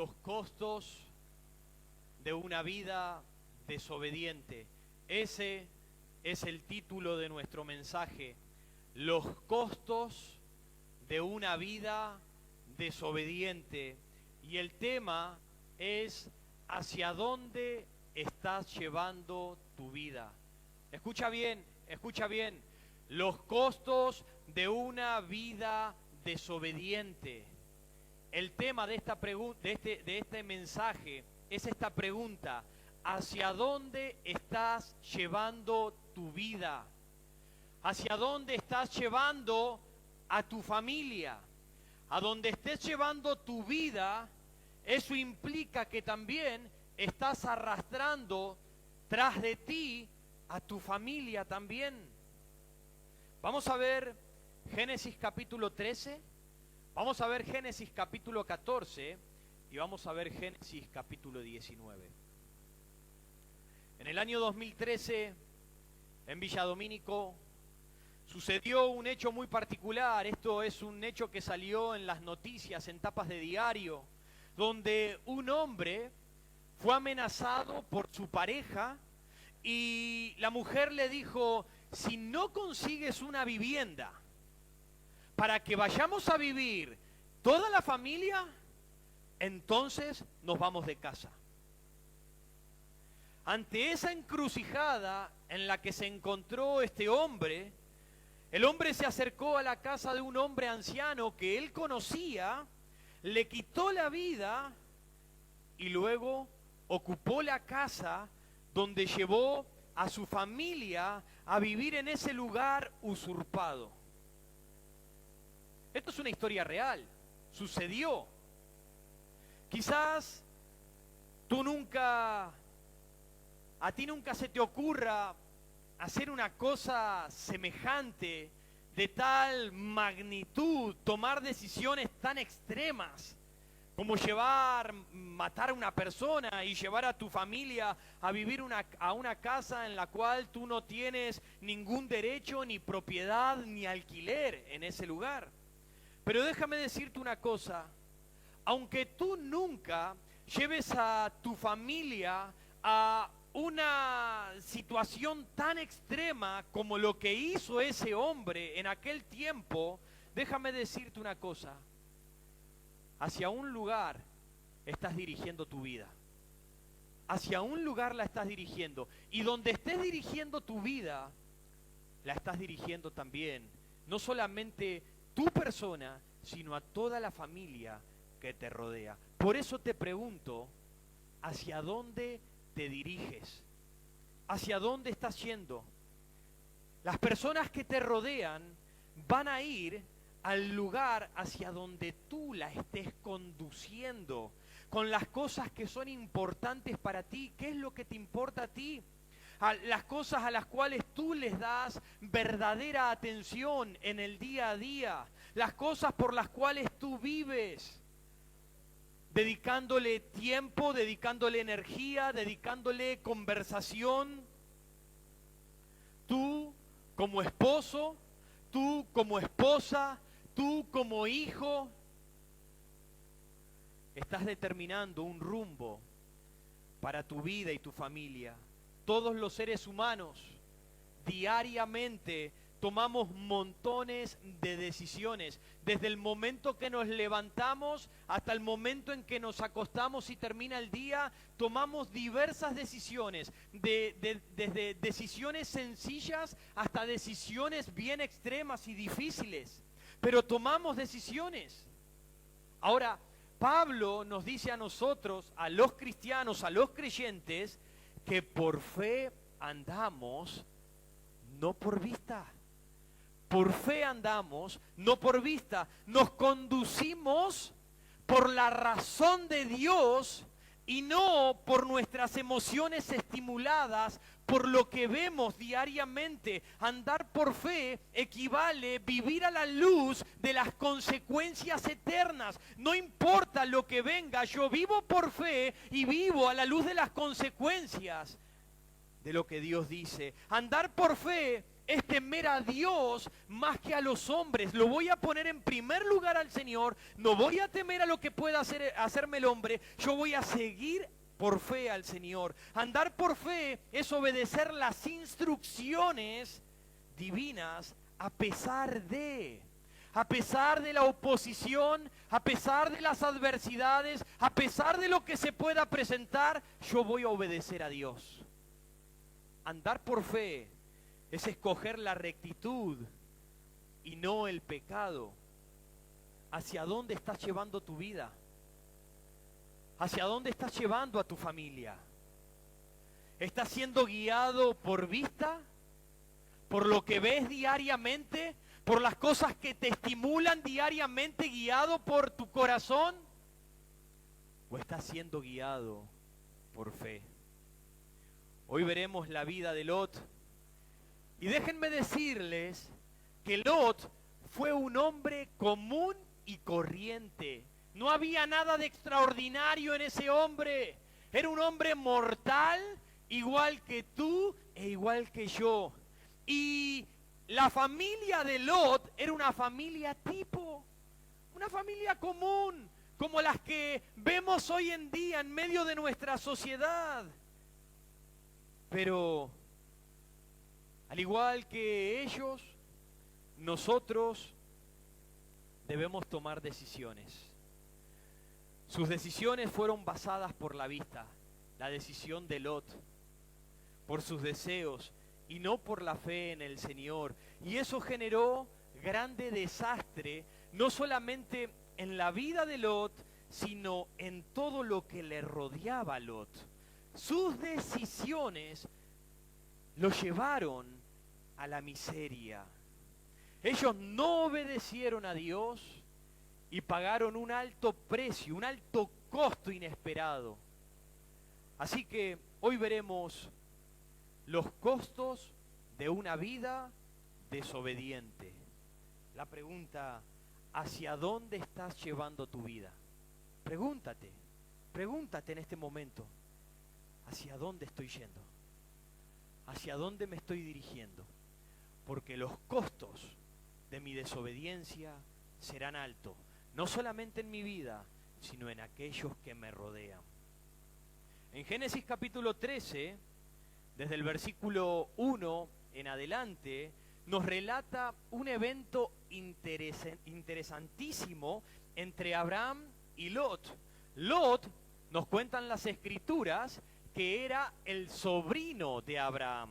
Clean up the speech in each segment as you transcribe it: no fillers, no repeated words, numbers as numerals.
Los costos de una vida desobediente. Ese es el título de nuestro mensaje. Los costos de una vida desobediente. Y el tema es: ¿hacia dónde estás llevando tu vida? Escucha bien, escucha bien. Los costos de una vida desobediente. El tema de este mensaje es esta pregunta: ¿hacia dónde estás llevando tu vida? ¿Hacia dónde estás llevando a tu familia? A donde estés llevando tu vida, eso implica que también estás arrastrando tras de ti a tu familia también. Vamos a ver Génesis capítulo 13, vamos a ver Génesis capítulo 14 y vamos a ver Génesis capítulo 19. En el año 2013, en Villa Domínico, sucedió un hecho muy particular. Esto es un hecho que salió en las noticias, en tapas de diario, donde un hombre fue amenazado por su pareja y la mujer le dijo: si no consigues una vivienda para que vayamos a vivir toda la familia, entonces nos vamos de casa. Ante esa encrucijada en la que se encontró este hombre, el hombre se acercó a la casa de un hombre anciano que él conocía, le quitó la vida y luego ocupó la casa donde llevó a su familia a vivir en ese lugar usurpado. Esto es una historia real, sucedió. Quizás a ti nunca se te ocurra hacer una cosa semejante, de tal magnitud, tomar decisiones tan extremas como matar a una persona y llevar a tu familia a vivir a una casa en la cual tú no tienes ningún derecho, ni propiedad, ni alquiler en ese lugar. Pero déjame decirte una cosa: aunque tú nunca lleves a tu familia a una situación tan extrema como lo que hizo ese hombre en aquel tiempo, déjame decirte una cosa: hacia un lugar estás dirigiendo tu vida. Hacia un lugar la estás dirigiendo. Y donde estés dirigiendo tu vida, la estás dirigiendo también, no solamente tu persona, sino a toda la familia que te rodea. Por eso te pregunto: ¿hacia dónde te diriges? ¿Hacia dónde estás yendo? Las personas que te rodean van a ir al lugar hacia donde tú la estés conduciendo, con las cosas que son importantes para ti. ¿Qué es lo que te importa a ti? Las cosas a las cuales tú les das verdadera atención en el día a día, las cosas por las cuales tú vives, dedicándole tiempo, dedicándole energía, dedicándole conversación. Tú como esposo, tú como esposa, tú como hijo, estás determinando un rumbo para tu vida y tu familia. Todos los seres humanos diariamente tomamos montones de decisiones. Desde el momento que nos levantamos hasta el momento en que nos acostamos y termina el día, tomamos diversas decisiones. Desde decisiones sencillas hasta decisiones bien extremas y difíciles. Pero tomamos decisiones. Ahora, Pablo nos dice a nosotros, a los cristianos, a los creyentes, que por fe andamos, no por vista. Por fe andamos, no por vista. Nos conducimos por la razón de Dios y no por nuestras emociones estimuladas, por lo que vemos diariamente. Andar por fe equivale a vivir a la luz de las consecuencias eternas. No importa lo que venga, yo vivo por fe y vivo a la luz de las consecuencias de lo que Dios dice. Andar por fe es temer a Dios más que a los hombres. Lo voy a poner en primer lugar al Señor. No voy a temer a lo que pueda hacerme el hombre. Yo voy a seguir por fe al Señor. Andar por fe es obedecer las instrucciones divinas a pesar de la oposición, a pesar de las adversidades, a pesar de lo que se pueda presentar, yo voy a obedecer a Dios. Andar por fe es escoger la rectitud y no el pecado. ¿Hacia dónde estás llevando tu vida? ¿Hacia dónde estás llevando a tu familia? ¿Estás siendo guiado por vista? ¿Por lo que ves diariamente? ¿Por las cosas que te estimulan diariamente, guiado por tu corazón? ¿O estás siendo guiado por fe? Hoy veremos la vida de Lot. Y déjenme decirles que Lot fue un hombre común y corriente. No había nada de extraordinario en ese hombre. Era un hombre mortal, igual que tú e igual que yo. Y la familia de Lot era una familia tipo, una familia común, como las que vemos hoy en día en medio de nuestra sociedad. Pero al igual que ellos, nosotros debemos tomar decisiones. Sus decisiones fueron basadas por la vista, la decisión de Lot, por sus deseos y no por la fe en el Señor. Y eso generó grande desastre, no solamente en la vida de Lot, sino en todo lo que le rodeaba a Lot. Sus decisiones lo llevaron a la miseria. Ellos no obedecieron a Dios y pagaron un alto precio, un alto costo inesperado. Así que hoy veremos los costos de una vida desobediente. La pregunta, ¿hacia dónde estás llevando tu vida? Pregúntate en este momento, ¿hacia dónde estoy yendo? ¿Hacia dónde me estoy dirigiendo? Porque los costos de mi desobediencia serán altos, no solamente en mi vida, sino en aquellos que me rodean. En Génesis capítulo 13, desde el versículo 1 en adelante, nos relata un evento interesantísimo entre Abraham y Lot. Lot, nos cuentan las escrituras, que era el sobrino de Abraham.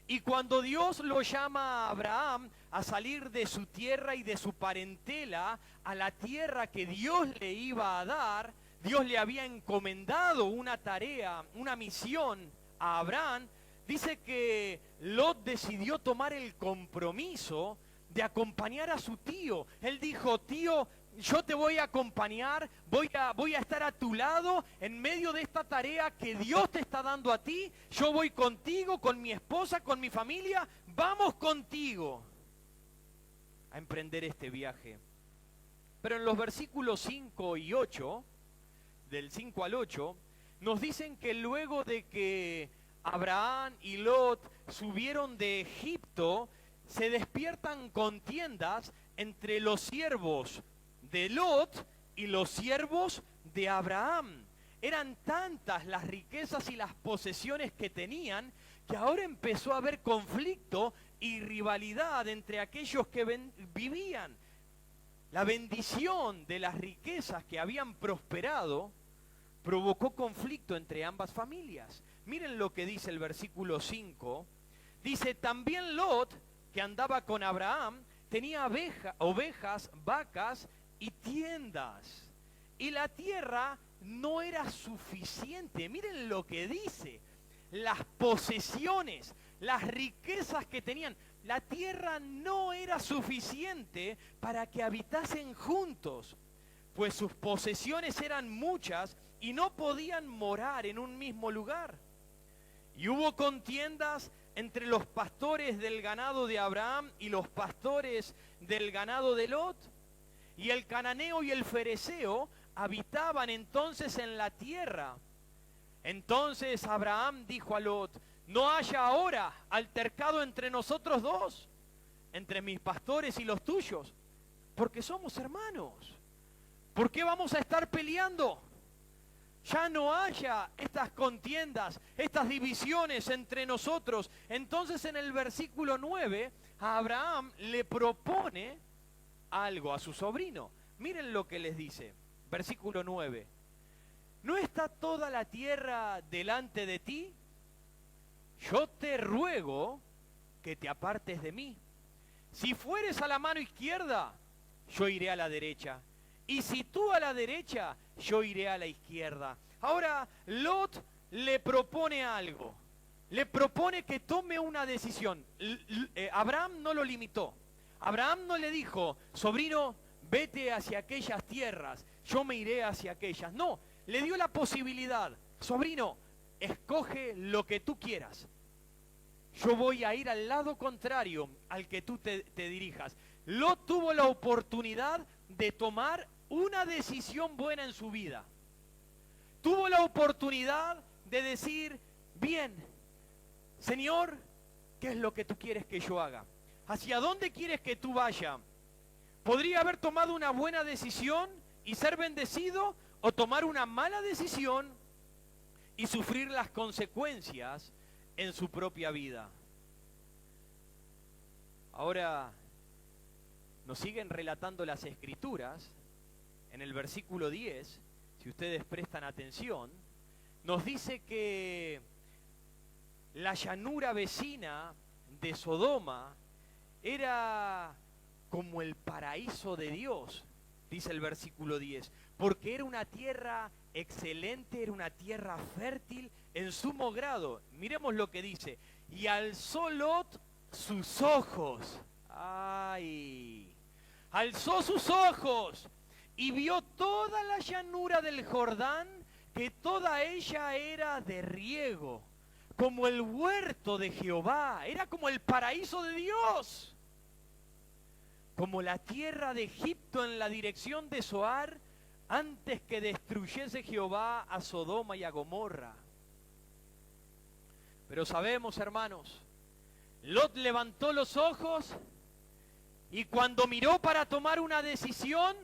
Y cuando Dios lo llama a Abraham a salir de su tierra y de su parentela a la tierra que Dios le iba a dar, Dios le había encomendado una tarea, una misión a Abraham. Dice que Lot decidió tomar el compromiso de acompañar a su tío. Él dijo: tío, yo te voy a acompañar, voy a estar a tu lado en medio de esta tarea que Dios te está dando a ti. Yo voy contigo, con mi esposa, con mi familia, vamos contigo a emprender este viaje. Pero en los versículos 5 y 8, del 5 al 8, nos dicen que luego de que Abraham y Lot subieron de Egipto, se despiertan contiendas entre los siervos de Lot y los siervos de Abraham. Eran tantas las riquezas y las posesiones que tenían, que ahora empezó a haber conflicto y rivalidad entre aquellos que vivían. La bendición de las riquezas que habían prosperado provocó conflicto entre ambas familias. Miren lo que dice el versículo 5. Dice: también Lot, que andaba con Abraham, tenía ovejas, vacas y tiendas. Y la tierra no era suficiente. Miren lo que dice. Las posesiones, las riquezas que tenían. La tierra no era suficiente para que habitasen juntos, pues sus posesiones eran muchas y no podían morar en un mismo lugar. Y hubo contiendas entre los pastores del ganado de Abraham y los pastores del ganado de Lot. Y el cananeo y el fereceo habitaban entonces en la tierra. Entonces Abraham dijo a Lot: no haya ahora altercado entre nosotros dos, entre mis pastores y los tuyos, porque somos hermanos. ¿Por qué vamos a estar peleando? Ya no haya estas contiendas, estas divisiones entre nosotros. Entonces en el versículo 9, a Abraham le propone algo a su sobrino. Miren lo que les dice, versículo 9. ¿No está toda la tierra delante de ti? Yo te ruego que te apartes de mí. Si fueres a la mano izquierda, yo iré a la derecha. Y si tú a la derecha, yo iré a la izquierda. Ahora, Lot le propone algo. Le propone que tome una decisión. Abraham no lo limitó. Abraham no le dijo, sobrino, vete hacia aquellas tierras, yo me iré hacia aquellas. No, le dio la posibilidad. Sobrino, escoge lo que tú quieras. Yo voy a ir al lado contrario al que tú te dirijas. Lot tuvo la oportunidad de tomar una decisión buena en su vida. Tuvo la oportunidad de decir, bien, Señor, ¿qué es lo que tú quieres que yo haga? ¿Hacia dónde quieres que tú vayas? Podría haber tomado una buena decisión y ser bendecido, o tomar una mala decisión y sufrir las consecuencias en su propia vida. Ahora nos siguen relatando las Escrituras. En el versículo 10, si ustedes prestan atención, nos dice que la llanura vecina de Sodoma era como el paraíso de Dios, dice el versículo 10, porque era una tierra excelente, era una tierra fértil en sumo grado. Miremos lo que dice, y alzó Lot sus ojos, alzó sus ojos y vio toda la llanura del Jordán, que toda ella era de riego, como el huerto de Jehová, era como el paraíso de Dios, como la tierra de Egipto en la dirección de Zoar, antes que destruyese Jehová a Sodoma y a Gomorra. Pero sabemos, hermanos, Lot levantó los ojos y cuando miró para tomar una decisión,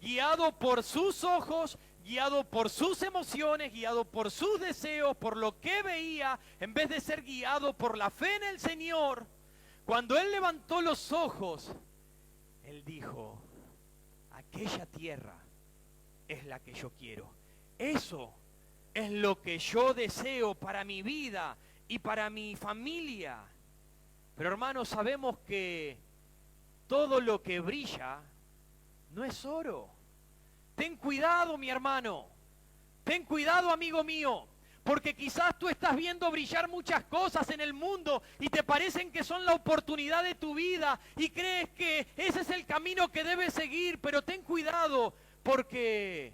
guiado por sus ojos, guiado por sus emociones, guiado por sus deseos, por lo que veía, en vez de ser guiado por la fe en el Señor, cuando él levantó los ojos, él dijo, aquella tierra es la que yo quiero. Eso es lo que yo deseo para mi vida y para mi familia. Pero hermanos, sabemos que todo lo que brilla no es oro. Ten cuidado, mi hermano. Ten cuidado, amigo mío. Porque quizás tú estás viendo brillar muchas cosas en el mundo y te parecen que son la oportunidad de tu vida y crees que ese es el camino que debes seguir. Pero ten cuidado, porque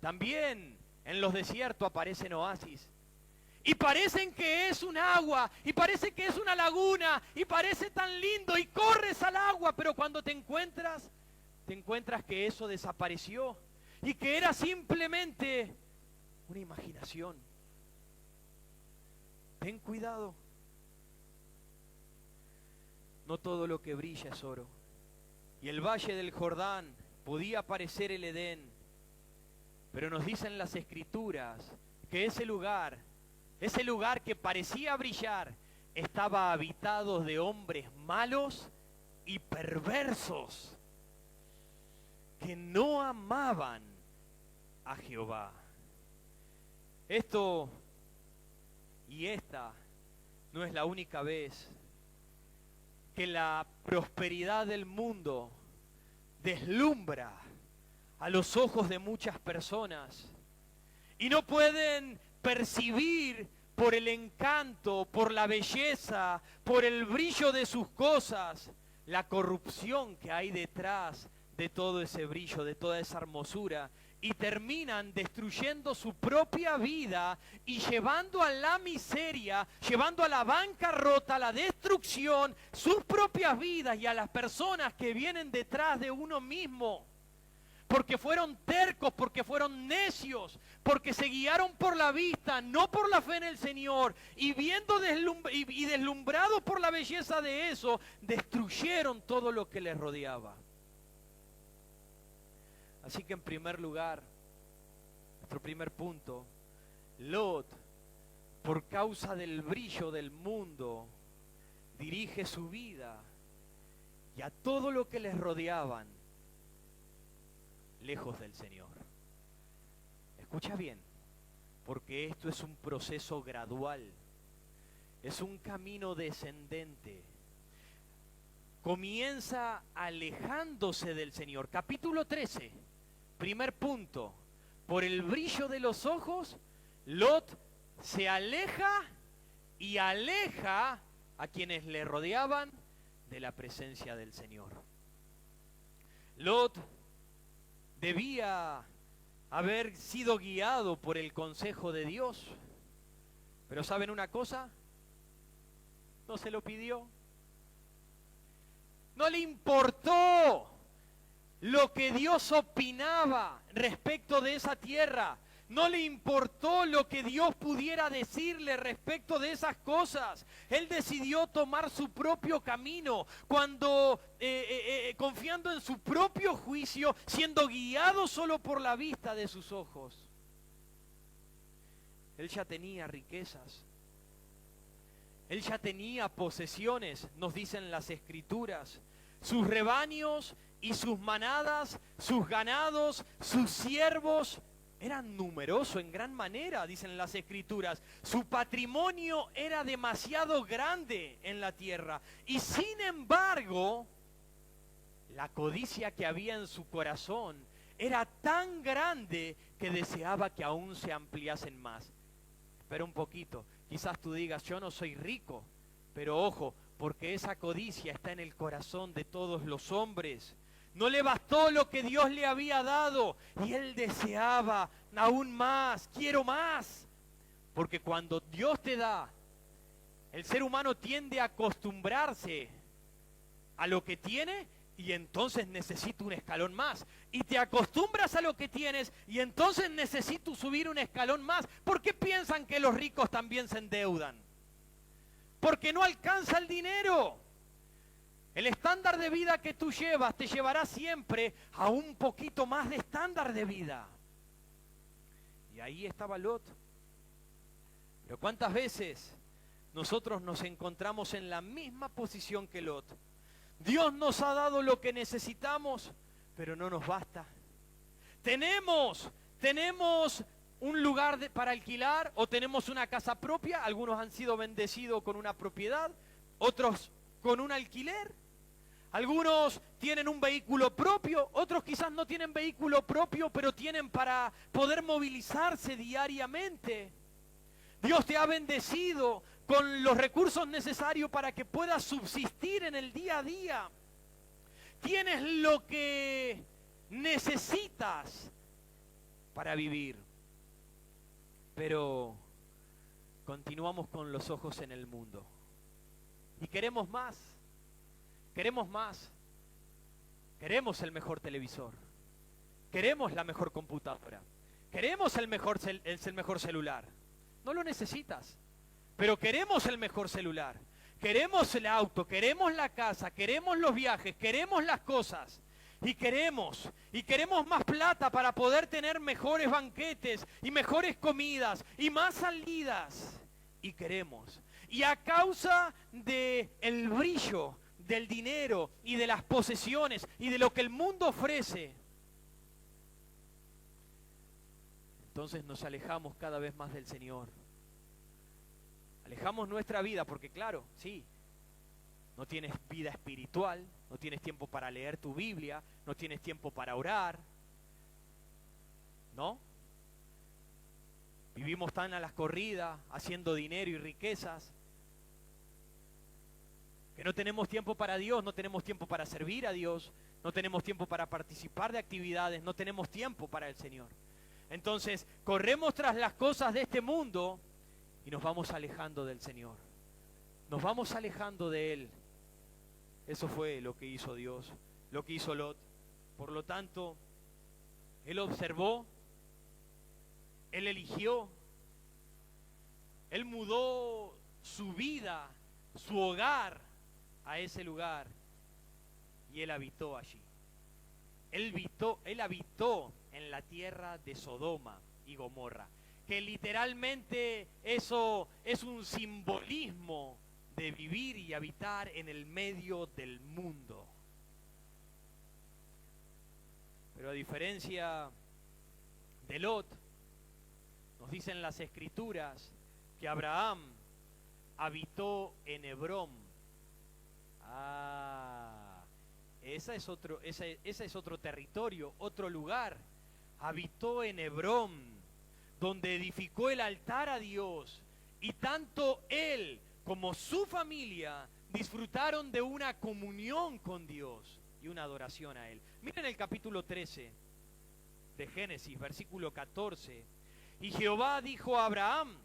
también en los desiertos aparecen oasis. Y parecen que es un agua, y parece que es una laguna, y parece tan lindo, y corres al agua, pero cuando te encuentras que eso desapareció, y que era simplemente una imaginación. Ten cuidado. No todo lo que brilla es oro. Y el valle del Jordán podía parecer el Edén, pero nos dicen las Escrituras que ese lugar que parecía brillar, estaba habitado de hombres malos y perversos, que no amaban a Jehová. Esto y esta no es la única vez que la prosperidad del mundo deslumbra a los ojos de muchas personas y no pueden percibir por el encanto, por la belleza, por el brillo de sus cosas, la corrupción que hay detrás de todo ese brillo, de toda esa hermosura, y terminan destruyendo su propia vida y llevando a la miseria, llevando a la bancarrota, a la destrucción, sus propias vidas y a las personas que vienen detrás de uno mismo. porque fueron tercos, porque fueron necios, porque se guiaron por la vista, no por la fe en el Señor, y viendo y deslumbrados por la belleza de eso, destruyeron todo lo que les rodeaba. Así que en primer lugar, nuestro primer punto, Lot, por causa del brillo del mundo, dirige su vida y a todo lo que les rodeaban lejos del Señor. Escucha bien, porque esto es un proceso gradual, es un camino descendente. Comienza alejándose del Señor. Capítulo 13, primer punto. Por el brillo de los ojos, Lot se aleja y aleja a quienes le rodeaban de la presencia del Señor. Lot debía haber sido guiado por el consejo de Dios, pero ¿saben una cosa? No se lo pidió. No le importó lo que Dios opinaba respecto de esa tierra. No le importó lo que Dios pudiera decirle respecto de esas cosas. Él decidió tomar su propio camino, confiando en su propio juicio, siendo guiado solo por la vista de sus ojos. Él ya tenía riquezas. Él ya tenía posesiones, nos dicen las Escrituras. Sus rebaños y sus manadas, sus ganados, sus siervos, eran numerosos en gran manera, dicen las Escrituras. Su patrimonio era demasiado grande en la tierra. Y sin embargo, la codicia que había en su corazón era tan grande que deseaba que aún se ampliasen más. Espera un poquito, quizás tú digas, yo no soy rico, pero ojo, porque esa codicia está en el corazón de todos los hombres. No le bastó lo que Dios le había dado y él deseaba aún más, quiero más. Porque cuando Dios te da, el ser humano tiende a acostumbrarse a lo que tiene y entonces necesita un escalón más. Y te acostumbras a lo que tienes y entonces necesito subir un escalón más. ¿Por qué piensan que los ricos también se endeudan? Porque no alcanza el dinero. El estándar de vida que tú llevas te llevará siempre a un poquito más de estándar de vida. Y ahí estaba Lot. Pero ¿cuántas veces nosotros nos encontramos en la misma posición que Lot? Dios nos ha dado lo que necesitamos, pero no nos basta. Tenemos un lugar para alquilar o tenemos una casa propia. Algunos han sido bendecidos con una propiedad, otros con un alquiler. Algunos tienen un vehículo propio, otros quizás no tienen vehículo propio, pero tienen para poder movilizarse diariamente. Dios te ha bendecido con los recursos necesarios para que puedas subsistir en el día a día. Tienes lo que necesitas para vivir. Pero continuamos con los ojos en el mundo. Y queremos más. Queremos más. Queremos el mejor televisor. Queremos la mejor computadora. Queremos el mejor celular. No lo necesitas. Pero queremos el mejor celular. Queremos el auto. Queremos la casa. Queremos los viajes. Queremos las cosas. Y queremos más plata para poder tener mejores banquetes y mejores comidas y más salidas. Y queremos. Y a causa del brillo del dinero y de las posesiones y de lo que el mundo ofrece, entonces nos alejamos cada vez más del Señor. Alejamos nuestra vida porque claro, sí, no tienes vida espiritual, no tienes tiempo para leer tu Biblia, no tienes tiempo para orar, ¿no? Vivimos tan a las corridas, haciendo dinero y riquezas, que no tenemos tiempo para Dios, no tenemos tiempo para servir a Dios, no tenemos tiempo para participar de actividades, no tenemos tiempo para el Señor. Entonces, corremos tras las cosas de este mundo y nos vamos alejando del Señor. Nos vamos alejando de Él. Eso fue lo que hizo Dios, lo que hizo Lot. Por lo tanto, Él observó, él eligió, él mudó su vida, su hogar a ese lugar y él habitó allí. Él habitó en la tierra de Sodoma y Gomorra, que literalmente eso es un simbolismo de vivir y habitar en el medio del mundo. Pero a diferencia de Lot, nos dicen las Escrituras que Abraham habitó en Hebrón. Ese es otro territorio, otro lugar. Habitó en Hebrón, donde edificó el altar a Dios, y tanto él como su familia disfrutaron de una comunión con Dios y una adoración a él. Miren el capítulo 13 de Génesis, versículo 14. Y Jehová dijo a Abraham,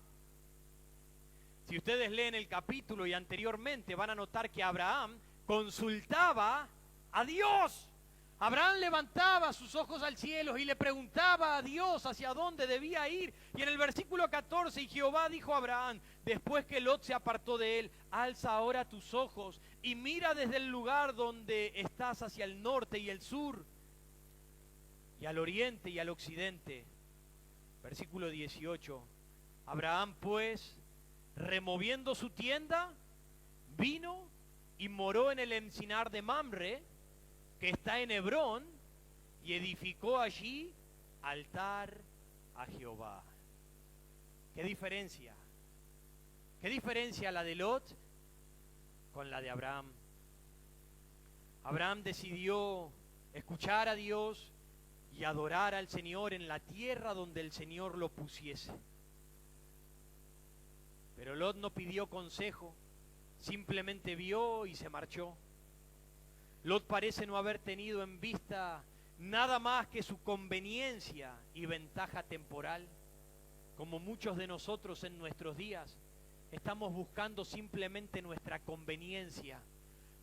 si ustedes leen el capítulo y anteriormente van a notar que Abraham consultaba a Dios. Abraham levantaba sus ojos al cielo y le preguntaba a Dios hacia dónde debía ir. Y en el versículo 14, y Jehová dijo a Abraham, después que Lot se apartó de él, alza ahora tus ojos y mira desde el lugar donde estás hacia el norte y el sur, y al oriente y al occidente. Versículo 18, Abraham pues, removiendo su tienda, vino y moró en el encinar de Mamre, que está en Hebrón, y edificó allí altar a Jehová. ¿Qué diferencia? ¿Qué diferencia la de Lot con la de Abraham? Abraham decidió escuchar a Dios y adorar al Señor en la tierra donde el Señor lo pusiese. Pero Lot no pidió consejo, simplemente vio y se marchó. Lot parece no haber tenido en vista nada más que su conveniencia y ventaja temporal. Como muchos de nosotros en nuestros días, estamos buscando simplemente nuestra conveniencia,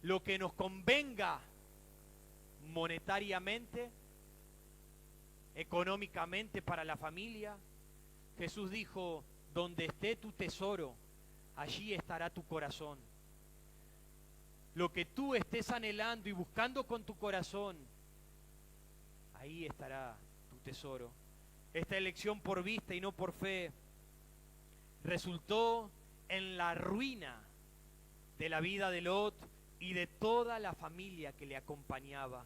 lo que nos convenga monetariamente, económicamente para la familia. Jesús dijo, donde esté tu tesoro, allí estará tu corazón. Lo que tú estés anhelando y buscando con tu corazón, ahí estará tu tesoro. Esta elección por vista y no por fe resultó en la ruina de la vida de Lot y de toda la familia que le acompañaba.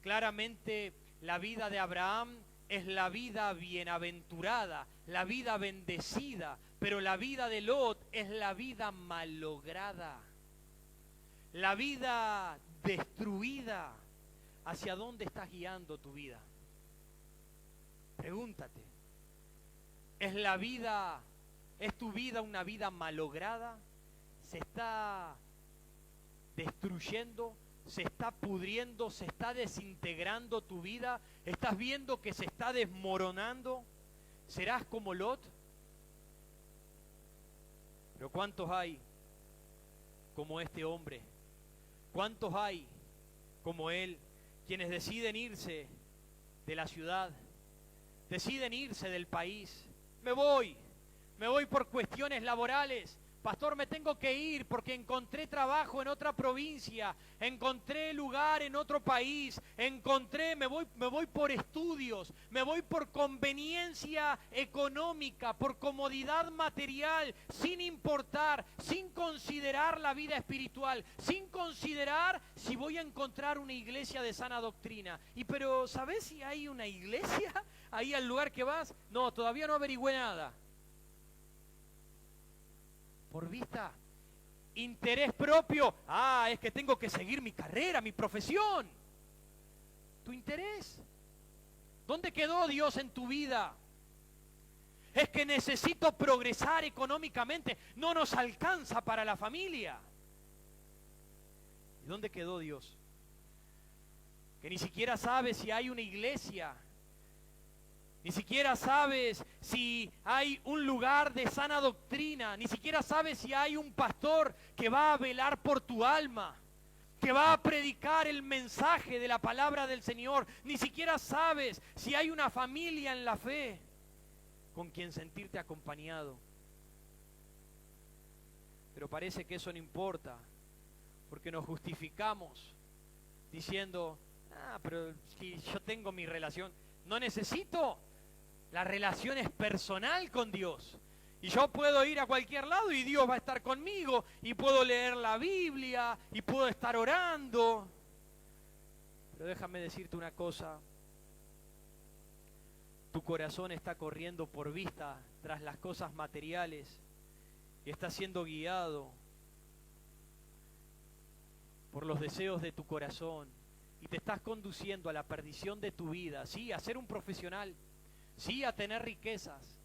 Claramente la vida de Abraham es la vida bienaventurada, la vida bendecida, pero la vida de Lot es la vida malograda, la vida destruida. ¿Hacia dónde estás guiando tu vida? Pregúntate. ¿Es tu vida una vida malograda? ¿Se está destruyendo? ¿Se está pudriendo? ¿Se está desintegrando tu vida? ¿Estás viendo que se está desmoronando? ¿Serás como Lot? Pero ¿cuántos hay como este hombre? ¿Cuántos hay como él, quienes deciden irse de la ciudad, deciden irse del país? Me voy por cuestiones laborales. Pastor, me tengo que ir porque encontré trabajo en otra provincia, encontré lugar en otro país, me voy por estudios, me voy por conveniencia económica, por comodidad material, sin importar, sin considerar la vida espiritual, sin considerar si voy a encontrar una iglesia de sana doctrina. Pero ¿sabés si hay una iglesia ahí al lugar que vas? No, todavía no averigüé nada. Por vista, interés propio. Es que tengo que seguir mi carrera, mi profesión. Tu interés. ¿Dónde quedó Dios en tu vida? Es que necesito progresar económicamente. No nos alcanza para la familia. ¿Y dónde quedó Dios? Que ni siquiera sabes si hay una iglesia. Ni siquiera sabes si hay un lugar de sana doctrina. Ni siquiera sabes si hay un pastor que va a velar por tu alma. que va a predicar el mensaje de la palabra del Señor. Ni siquiera sabes si hay una familia en la fe con quien sentirte acompañado. Pero parece que eso no importa, porque nos justificamos diciendo, pero si yo tengo mi relación, no necesito, la relación es personal con Dios. Y yo puedo ir a cualquier lado y Dios va a estar conmigo, y puedo leer la Biblia, y puedo estar orando. Pero déjame decirte una cosa, tu corazón está corriendo por vista tras las cosas materiales, y está siendo guiado por los deseos de tu corazón, y te estás conduciendo a la perdición de tu vida, sí, a ser un profesional, sí, a tener riquezas,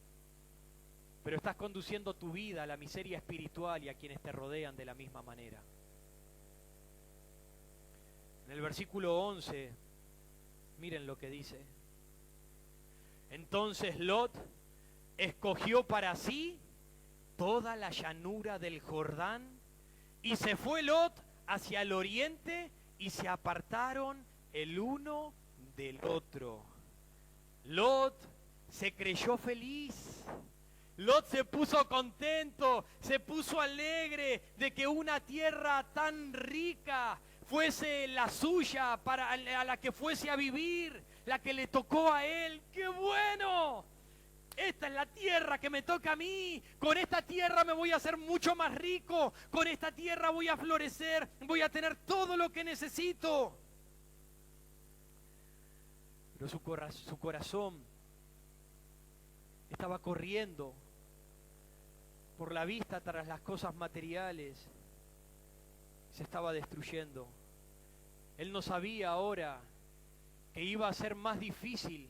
pero estás conduciendo tu vida a la miseria espiritual y a quienes te rodean de la misma manera. En el versículo 11, miren lo que dice. Entonces Lot escogió para sí toda la llanura del Jordán, y se fue Lot hacia el oriente, y se apartaron el uno del otro. Lot se creyó feliz. Lot se puso contento, se puso alegre de que una tierra tan rica fuese la suya, a la que fuese a vivir, la que le tocó a él. ¡Qué bueno! Esta es la tierra que me toca a mí. Con esta tierra me voy a hacer mucho más rico. Con esta tierra voy a florecer. Voy a tener todo lo que necesito. Pero su corazón estaba corriendo por la vista tras las cosas materiales. Se estaba destruyendo. Él no sabía ahora que iba a ser más difícil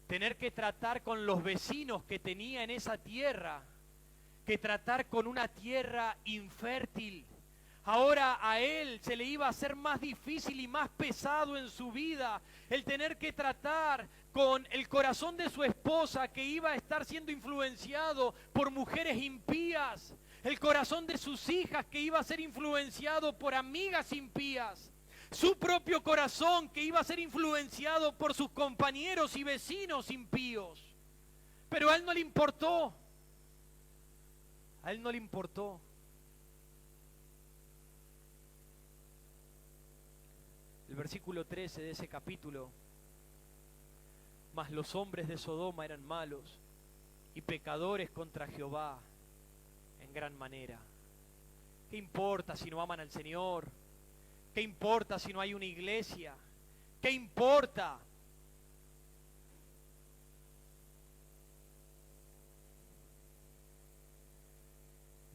tener que tratar con los vecinos que tenía en esa tierra, que tratar con una tierra infértil. Ahora a él se le iba a hacer más difícil y más pesado en su vida el tener que tratar con el corazón de su esposa, que iba a estar siendo influenciado por mujeres impías, el corazón de sus hijas, que iba a ser influenciado por amigas impías, su propio corazón, que iba a ser influenciado por sus compañeros y vecinos impíos. Pero a él no le importó. A él no le importó. El versículo 13 de ese capítulo: mas los hombres de Sodoma eran malos y pecadores contra Jehová en gran manera. ¿Qué importa si no aman al Señor? ¿Qué importa si no hay una iglesia? ¿Qué importa?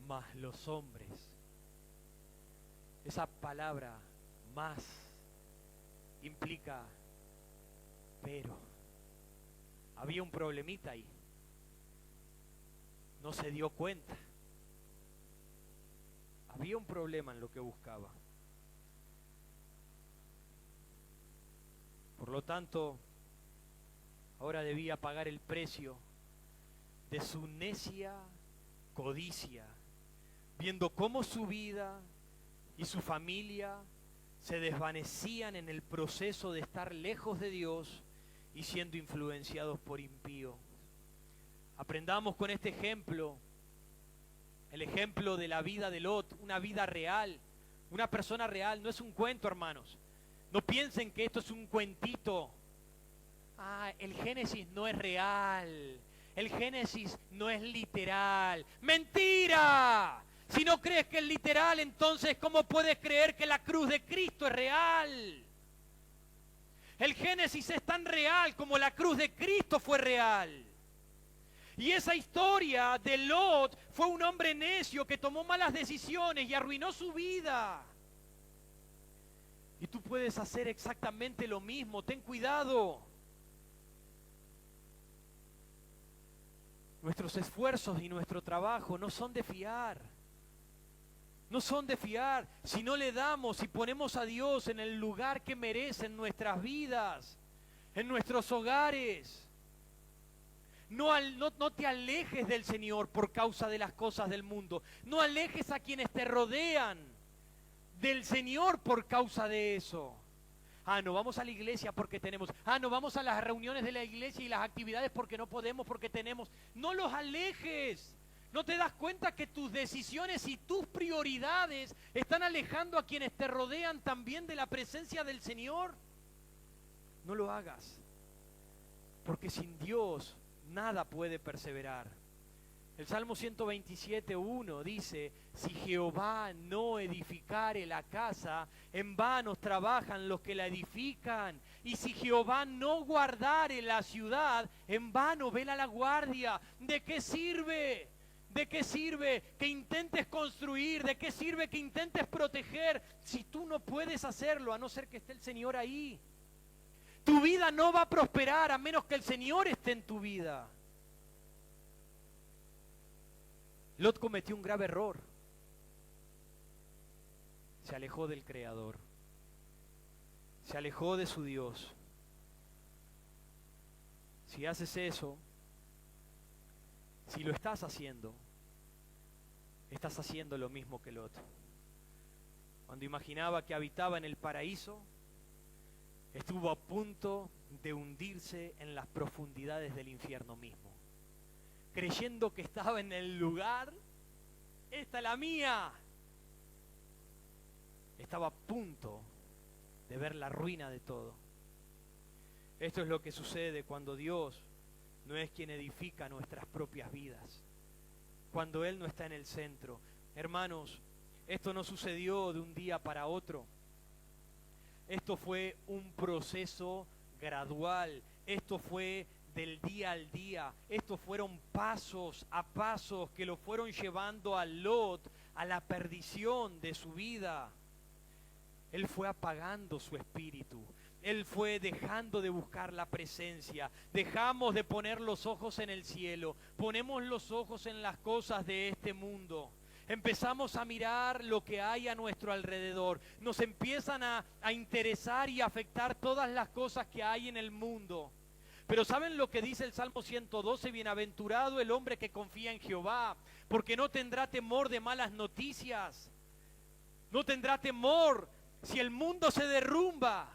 Mas los hombres, esa palabra más implica pero. Había un problemita ahí. No se dio cuenta. Había un problema en lo que buscaba. Por lo tanto, ahora debía pagar el precio de su necia codicia, viendo cómo su vida y su familia se desvanecían en el proceso de estar lejos de Dios y siendo influenciados por impíos. Aprendamos con este ejemplo, el ejemplo de la vida de Lot, una vida real, una persona real. No es un cuento, hermanos. No piensen que esto es un cuentito. El Génesis no es real. El Génesis no es literal. ¡Mentira! Si no crees que es literal, entonces ¿cómo puedes creer que la cruz de Cristo es real? El Génesis es tan real como la cruz de Cristo fue real. Y esa historia de Lot fue un hombre necio que tomó malas decisiones y arruinó su vida. Y tú puedes hacer exactamente lo mismo. Ten cuidado. Nuestros esfuerzos y nuestro trabajo no son de fiar. No son de fiar si no le damos y ponemos a Dios en el lugar que merece en nuestras vidas, en nuestros hogares. No te alejes del Señor por causa de las cosas del mundo. No alejes a quienes te rodean del Señor por causa de eso. Ah, no vamos a la iglesia porque tenemos. Ah, no vamos a las reuniones de la iglesia y las actividades porque no podemos, porque tenemos. No los alejes. ¿No te das cuenta que tus decisiones y tus prioridades están alejando a quienes te rodean también de la presencia del Señor? No lo hagas, porque sin Dios nada puede perseverar. El Salmo 127:1 dice: si Jehová no edificare la casa, en vano trabajan los que la edifican. Y si Jehová no guardare la ciudad, en vano vela la guardia. ¿De qué sirve? ¿De qué sirve que intentes construir? ¿De qué sirve que intentes proteger si tú no puedes hacerlo, a no ser que esté el Señor ahí? Tu vida no va a prosperar a menos que el Señor esté en tu vida. Lot cometió un grave error. Se alejó del Creador. Se alejó de su Dios. Si haces eso, si lo estás haciendo lo mismo que Lot. Cuando imaginaba que habitaba en el paraíso, estuvo a punto de hundirse en las profundidades del infierno mismo, creyendo que estaba en el lugar, esta es la mía. Estaba a punto de ver la ruina de todo. Esto es lo que sucede cuando Dios no es quien edifica nuestras propias vidas, cuando Él no está en el centro. Hermanos, esto no sucedió de un día para otro. Esto fue un proceso gradual. Esto fue del día al día. Estos fueron pasos a pasos que lo fueron llevando a Lot a la perdición de su vida. Él fue apagando su espíritu. Él fue dejando de buscar la presencia. Dejamos de poner los ojos en el cielo. Ponemos los ojos en las cosas de este mundo. Empezamos a mirar lo que hay a nuestro alrededor. Nos empiezan a interesar y afectar todas las cosas que hay en el mundo. Pero ¿saben lo que dice el Salmo 112? Bienaventurado el hombre que confía en Jehová, porque no tendrá temor de malas noticias. No tendrá temor si el mundo se derrumba,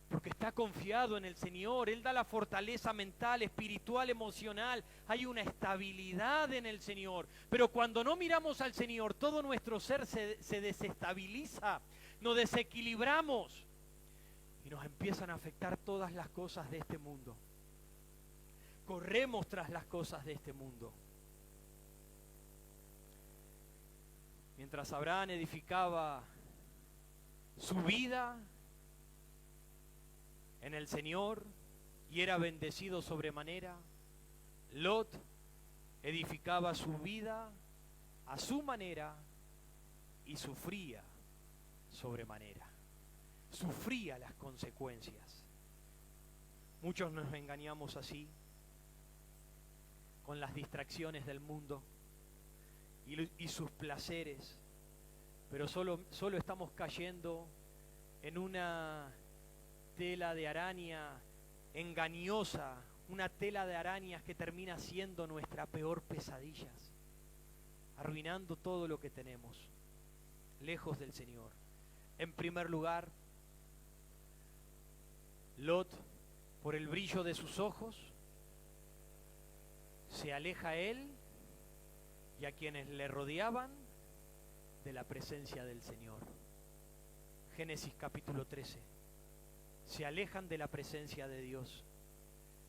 porque está confiado en el Señor. Él da la fortaleza mental, espiritual, emocional. Hay una estabilidad en el Señor. Pero cuando no miramos al Señor, todo nuestro ser se desestabiliza, nos desequilibramos y nos empiezan a afectar todas las cosas de este mundo. Corremos tras las cosas de este mundo. Mientras Abraham edificaba su vida en el Señor y era bendecido sobremanera, Lot edificaba su vida a su manera y sufría sobremanera. Sufría las consecuencias. Muchos nos engañamos así, con las distracciones del mundo y sus placeres, pero solo estamos cayendo en una tela de araña engañosa, una tela de arañas que termina siendo nuestra peor pesadilla, arruinando todo lo que tenemos, lejos del Señor. En primer lugar, Lot, por el brillo de sus ojos, se aleja a él y a quienes le rodeaban de la presencia del Señor. Génesis capítulo 13. Se alejan de la presencia de Dios.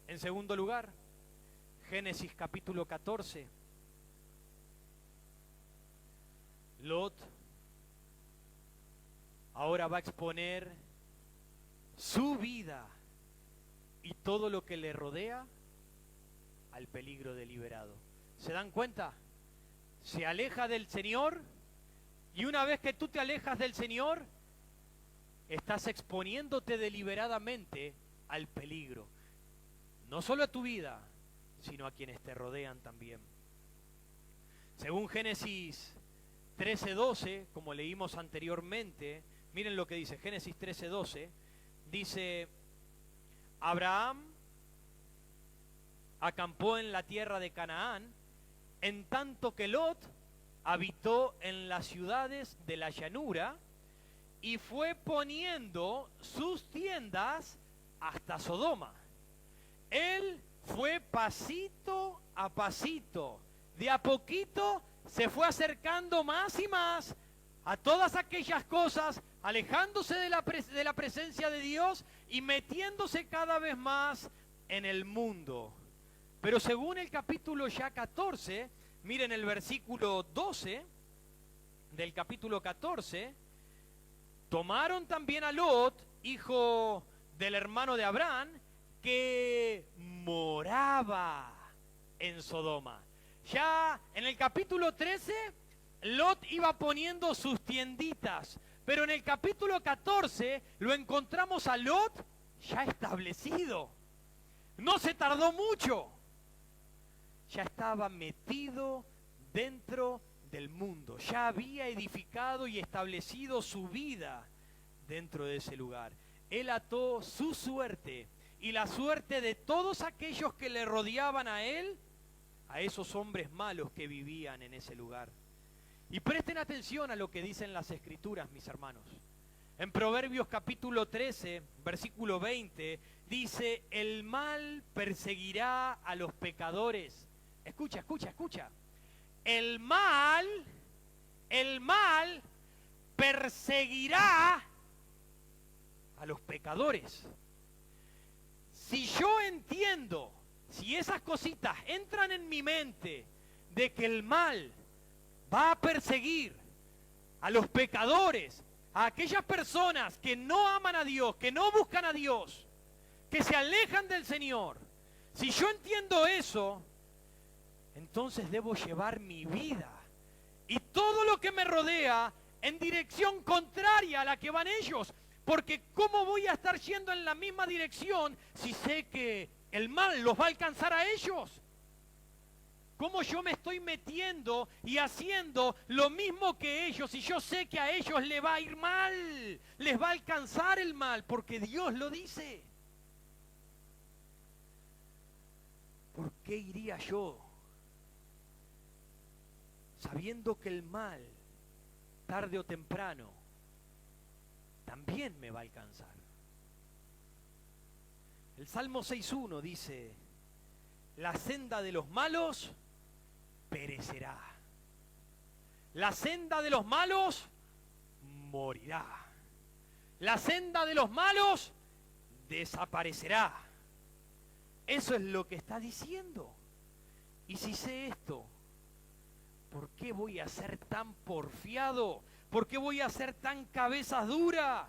En segundo lugar, Génesis capítulo 14. Lot ahora va a exponer su vida y todo lo que le rodea al peligro deliberado. ¿Se dan cuenta? Se aleja del Señor, y una vez que tú te alejas del Señor, estás exponiéndote deliberadamente al peligro. No solo a tu vida, sino a quienes te rodean también. Según Génesis 13:12, como leímos anteriormente, miren lo que dice Génesis 13:12. Dice: Abraham acampó en la tierra de Canaán, en tanto que Lot habitó en las ciudades de la llanura y fue poniendo sus tiendas hasta Sodoma. Él fue pasito a pasito, de a poquito se fue acercando más y más a todas aquellas cosas, alejándose de la presencia de Dios y metiéndose cada vez más en el mundo. Pero según el capítulo ya 14, miren el versículo 12 del capítulo 14, tomaron también a Lot, hijo del hermano de Abraham, que moraba en Sodoma. Ya en el capítulo 13, Lot iba poniendo sus tienditas, pero en el capítulo 14 lo encontramos a Lot ya establecido. No se tardó mucho. Ya estaba metido dentro del mundo. Ya había edificado y establecido su vida dentro de ese lugar. Él ató su suerte y la suerte de todos aquellos que le rodeaban a él, a esos hombres malos que vivían en ese lugar. Y presten atención a lo que dicen las Escrituras, mis hermanos. En Proverbios capítulo 13, versículo 20, dice: el mal perseguirá a los pecadores. Escucha, escucha, escucha. El mal perseguirá a los pecadores. Si yo entiendo, si esas cositas entran en mi mente, de que el mal va a perseguir a los pecadores, a aquellas personas que no aman a Dios, que no buscan a Dios, que se alejan del Señor, si yo entiendo eso, entonces debo llevar mi vida y todo lo que me rodea en dirección contraria a la que van ellos. Porque ¿cómo voy a estar yendo en la misma dirección si sé que el mal los va a alcanzar a ellos? ¿Cómo yo me estoy metiendo y haciendo lo mismo que ellos y yo sé que a ellos les va a ir mal, les va a alcanzar el mal, porque Dios lo dice? ¿Por qué iría yo sabiendo que el mal, tarde o temprano, también me va a alcanzar? El Salmo 6.1 dice: la senda de los malos perecerá. La senda de los malos morirá. La senda de los malos desaparecerá. Eso es lo que está diciendo. Y si sé esto, ¿por qué voy a ser tan porfiado? ¿Por qué voy a ser tan cabeza dura?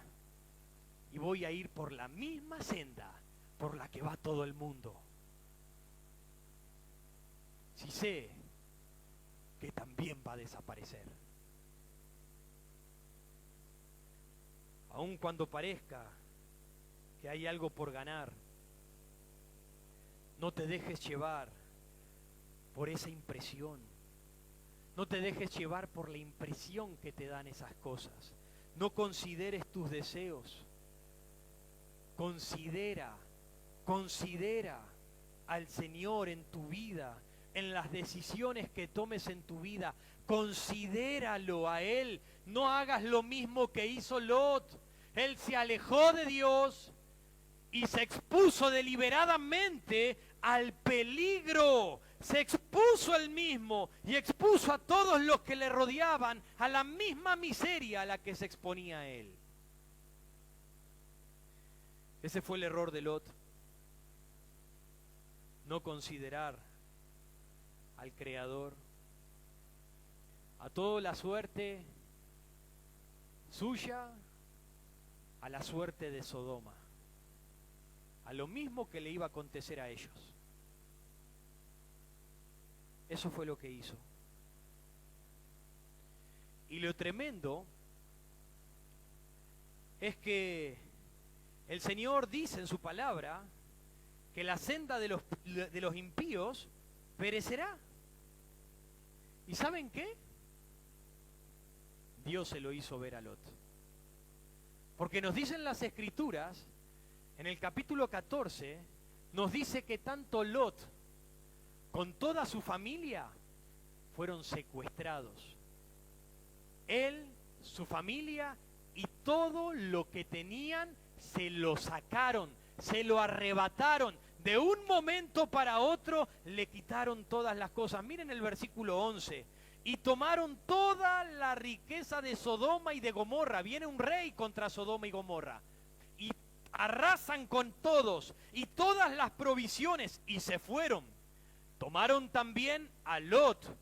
Y voy a ir por la misma senda por la que va todo el mundo. Si sé que también va a desaparecer. Aun cuando parezca que hay algo por ganar, no te dejes llevar por esa impresión. No te dejes llevar por la impresión que te dan esas cosas. No consideres tus deseos. Considera al Señor en tu vida, en las decisiones que tomes en tu vida. Considéralo a Él. No hagas lo mismo que hizo Lot. Él se alejó de Dios y se expuso deliberadamente al peligro. Se expuso él mismo y expuso a todos los que le rodeaban a la misma miseria a la que se exponía él. Ese fue el error de Lot. No considerar al Creador. Ató la suerte suya a la suerte de Sodoma, a lo mismo que le iba a acontecer a ellos. Eso fue lo que hizo. Y lo tremendo es que el Señor dice en su palabra que la senda de los impíos perecerá. ¿Y saben qué? Dios se lo hizo ver a Lot. Porque nos dicen las Escrituras, en el capítulo 14, nos dice que tanto Lot con toda su familia fueron secuestrados él, su familia y todo lo que tenían se lo sacaron, se lo arrebataron. De un momento para otro le quitaron todas las cosas. Miren el versículo 11. Y tomaron toda la riqueza de Sodoma y de Gomorra. Viene un rey contra Sodoma y Gomorra. Y arrasan con todos y todas las provisiones y se fueron. Tomaron también a Lot,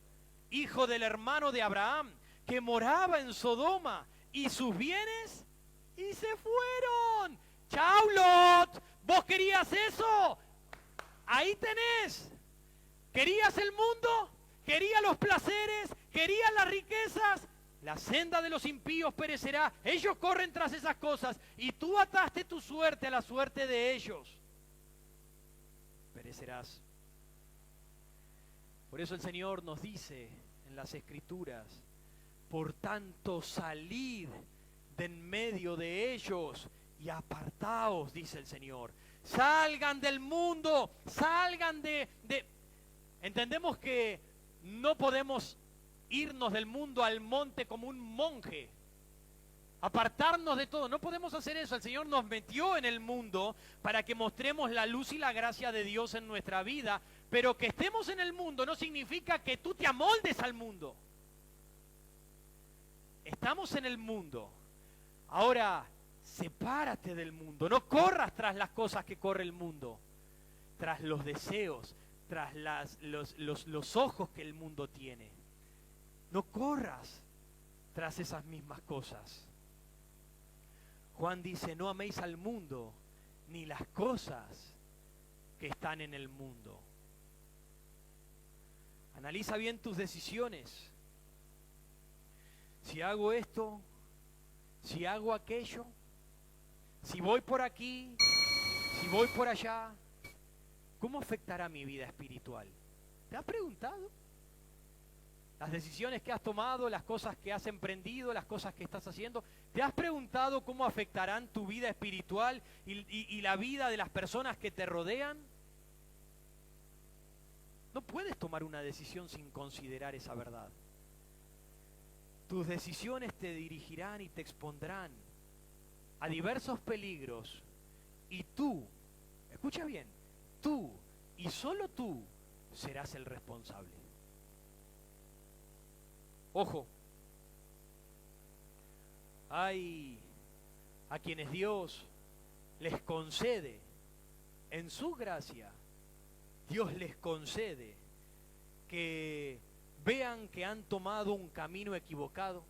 hijo del hermano de Abraham, que moraba en Sodoma, y sus bienes, y se fueron. ¡Chao, Lot! ¿Vos querías eso? Ahí tenés. ¿Querías el mundo? ¿Querías los placeres? ¿Querías las riquezas? La senda de los impíos perecerá. Ellos corren tras esas cosas y tú ataste tu suerte a la suerte de ellos. Perecerás. Por eso el Señor nos dice en las Escrituras: por tanto, salid de en medio de ellos y apartaos, dice el Señor. Salgan del mundo, salgan de... Entendemos que no podemos irnos del mundo al monte como un monje, apartarnos de todo. No podemos hacer eso. El Señor nos metió en el mundo para que mostremos la luz y la gracia de Dios en nuestra vida, pero que estemos en el mundo no significa que tú te amoldes al mundo. Estamos en el mundo. Ahora, sepárate del mundo. No corras tras las cosas que corre el mundo, tras los deseos, tras los ojos que el mundo tiene. No corras tras esas mismas cosas. Juan dice: no améis al mundo ni las cosas que están en el mundo. Analiza bien tus decisiones. Si hago esto, si hago aquello, si voy por aquí, si voy por allá, ¿cómo afectará mi vida espiritual? ¿Te has preguntado? Las decisiones que has tomado, las cosas que has emprendido, las cosas que estás haciendo, ¿te has preguntado cómo afectarán tu vida espiritual y la vida de las personas que te rodean? No puedes tomar una decisión sin considerar esa verdad. Tus decisiones te dirigirán y te expondrán a diversos peligros y tú, escucha bien, tú y solo tú serás el responsable. Ojo, hay a quienes Dios les concede, en su gracia, Dios les concede que vean que han tomado un camino equivocado,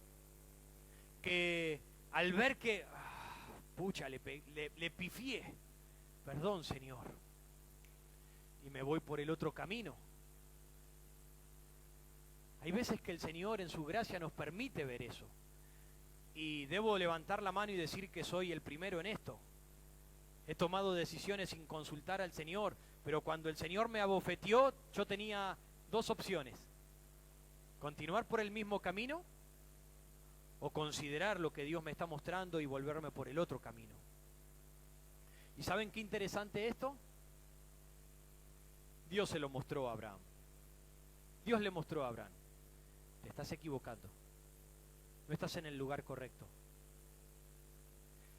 que al ver que, pucha, le pifié, perdón, Señor, y me voy por el otro camino. Hay veces que el Señor en su gracia nos permite ver eso. Y debo levantar la mano y decir que soy el primero en esto. He tomado decisiones sin consultar al Señor, pero cuando el Señor me abofeteó, yo tenía dos opciones: continuar por el mismo camino o considerar lo que Dios me está mostrando y volverme por el otro camino. ¿Y saben qué interesante esto? Dios se lo mostró a Abraham. Dios le mostró a Abraham: te estás equivocando, no estás en el lugar correcto.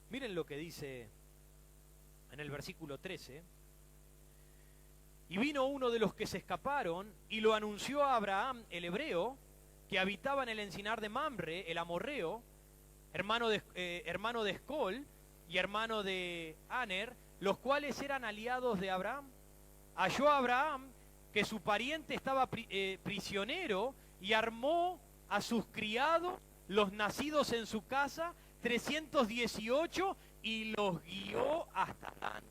Miren lo que dice en el versículo 13. Y vino uno de los que se escaparon y lo anunció a Abraham, el hebreo, que habitaba en el encinar de Mamre, el amorreo, hermano de Escol y hermano de Aner, los cuales eran aliados de Abraham. Halló a Abraham que su pariente estaba prisionero y armó a sus criados, los nacidos en su casa, 318, y los guió hasta Dan.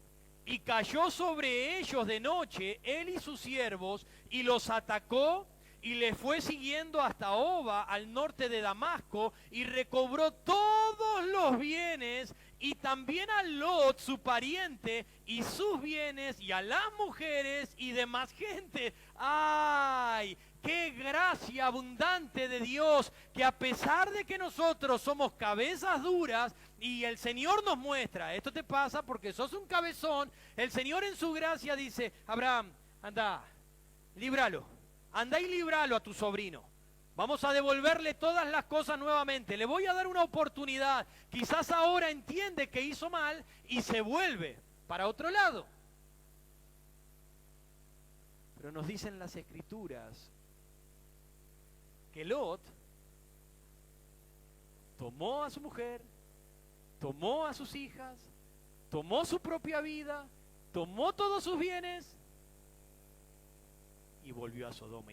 Y cayó sobre ellos de noche, él y sus siervos, y los atacó, y les fue siguiendo hasta Oba, al norte de Damasco, y recobró todos los bienes, y también a Lot, su pariente, y sus bienes, y a las mujeres, y demás gente. ¡Ay! ¡Qué gracia abundante de Dios! Que a pesar de que nosotros somos cabezas duras, y el Señor nos muestra, esto te pasa porque sos un cabezón, el Señor en su gracia dice: Abraham, anda, líbralo, anda y líbralo a tu sobrino. Vamos a devolverle todas las cosas nuevamente. Le voy a dar una oportunidad. Quizás ahora entiende que hizo mal y se vuelve para otro lado. Pero nos dicen las Escrituras que Lot tomó a su mujer, tomó a sus hijas, tomó su propia vida, tomó todos sus bienes y volvió a Sodoma.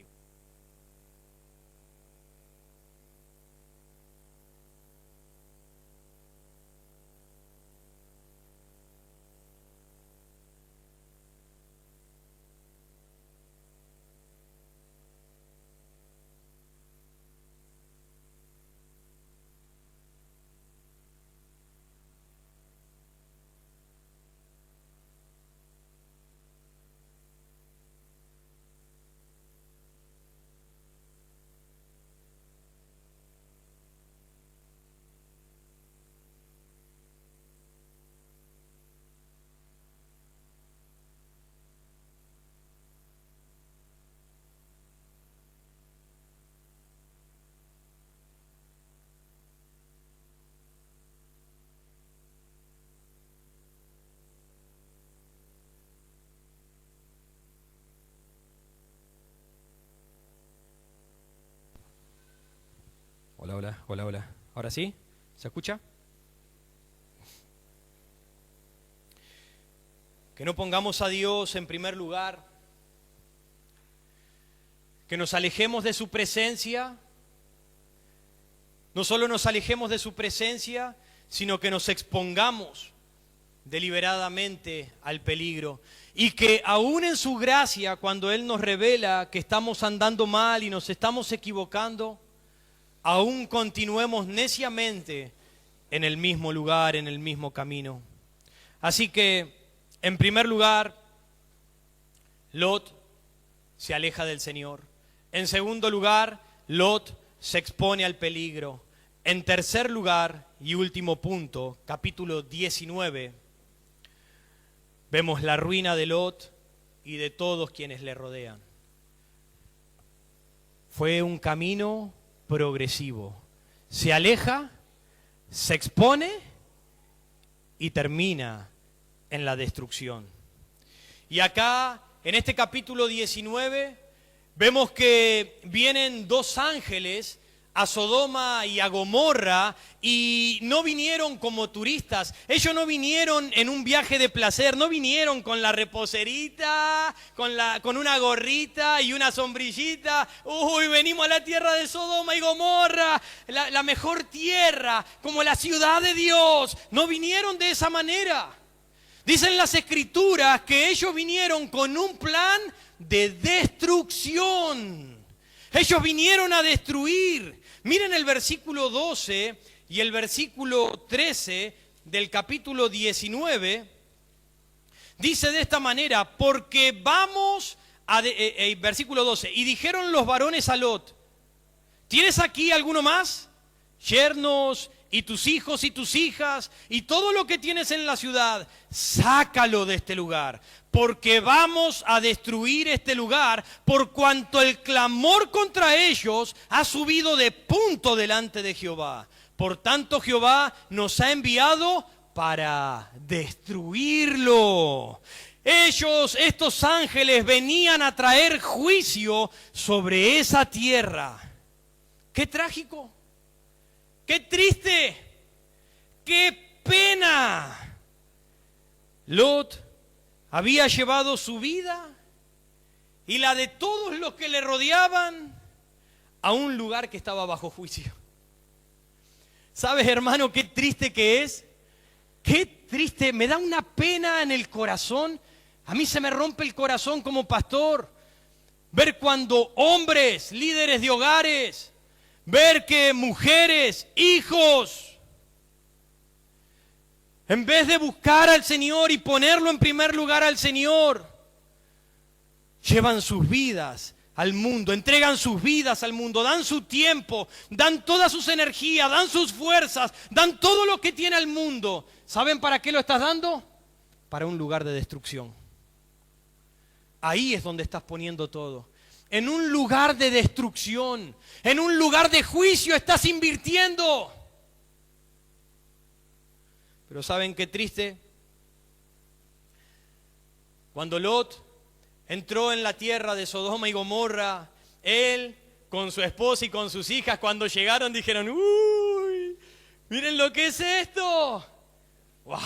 Hola, hola, hola, hola. ¿Ahora sí? ¿Se escucha? Que no pongamos a Dios en primer lugar, que nos alejemos de su presencia, no solo nos alejemos de su presencia, sino que nos expongamos deliberadamente al peligro y que aún en su gracia, cuando Él nos revela que estamos andando mal y nos estamos equivocando, aún continuemos neciamente en el mismo lugar, en el mismo camino. Así que, en primer lugar, Lot se aleja del Señor. En segundo lugar, Lot se expone al peligro. En tercer lugar y último punto, capítulo 19, vemos la ruina de Lot y de todos quienes le rodean. Fue un camino progresivo. Se aleja, se expone y termina en la destrucción. Y acá, en este capítulo 19, vemos que vienen dos ángeles a Sodoma y a Gomorra y no vinieron como turistas. Ellos no vinieron en un viaje de placer, no vinieron con la reposerita, con una gorrita y una sombrillita. Uy, venimos a la tierra de Sodoma y Gomorra, la mejor tierra, como la ciudad de Dios. No vinieron de esa manera. Dicen las Escrituras que ellos vinieron con un plan de destrucción. Ellos vinieron a destruir. Miren el versículo 12 y el versículo 13 del capítulo 19. Dice de esta manera, porque vamos a... versículo 12, y dijeron los varones a Lot, ¿tienes aquí alguno más? Yernos y tus hijos y tus hijas y todo lo que tienes en la ciudad, sácalo de este lugar, porque vamos a destruir este lugar, por cuanto el clamor contra ellos ha subido de punto delante de Jehová. Por tanto, Jehová nos ha enviado para destruirlo. Ellos, estos ángeles, venían a traer juicio sobre esa tierra. ¡Qué trágico! ¡Qué triste! ¡Qué pena! Lot había llevado su vida y la de todos los que le rodeaban a un lugar que estaba bajo juicio. ¿Sabes, hermano, qué triste que es? Qué triste, me da una pena en el corazón. A mí se me rompe el corazón como pastor ver cuando hombres, líderes de hogares, ver que mujeres, hijos, en vez de buscar al Señor y ponerlo en primer lugar al Señor, llevan sus vidas al mundo, entregan sus vidas al mundo, dan su tiempo, dan todas sus energías, dan sus fuerzas, dan todo lo que tiene al mundo. ¿Saben para qué lo estás dando? Para un lugar de destrucción. Ahí es donde estás poniendo todo. en un lugar de destrucción, en un lugar de juicio estás invirtiendo. Pero ¿saben qué triste? Cuando Lot entró en la tierra de Sodoma y Gomorra, él con su esposa y con sus hijas, cuando llegaron dijeron, ¡uy! ¡Miren lo que es esto! ¡Wow!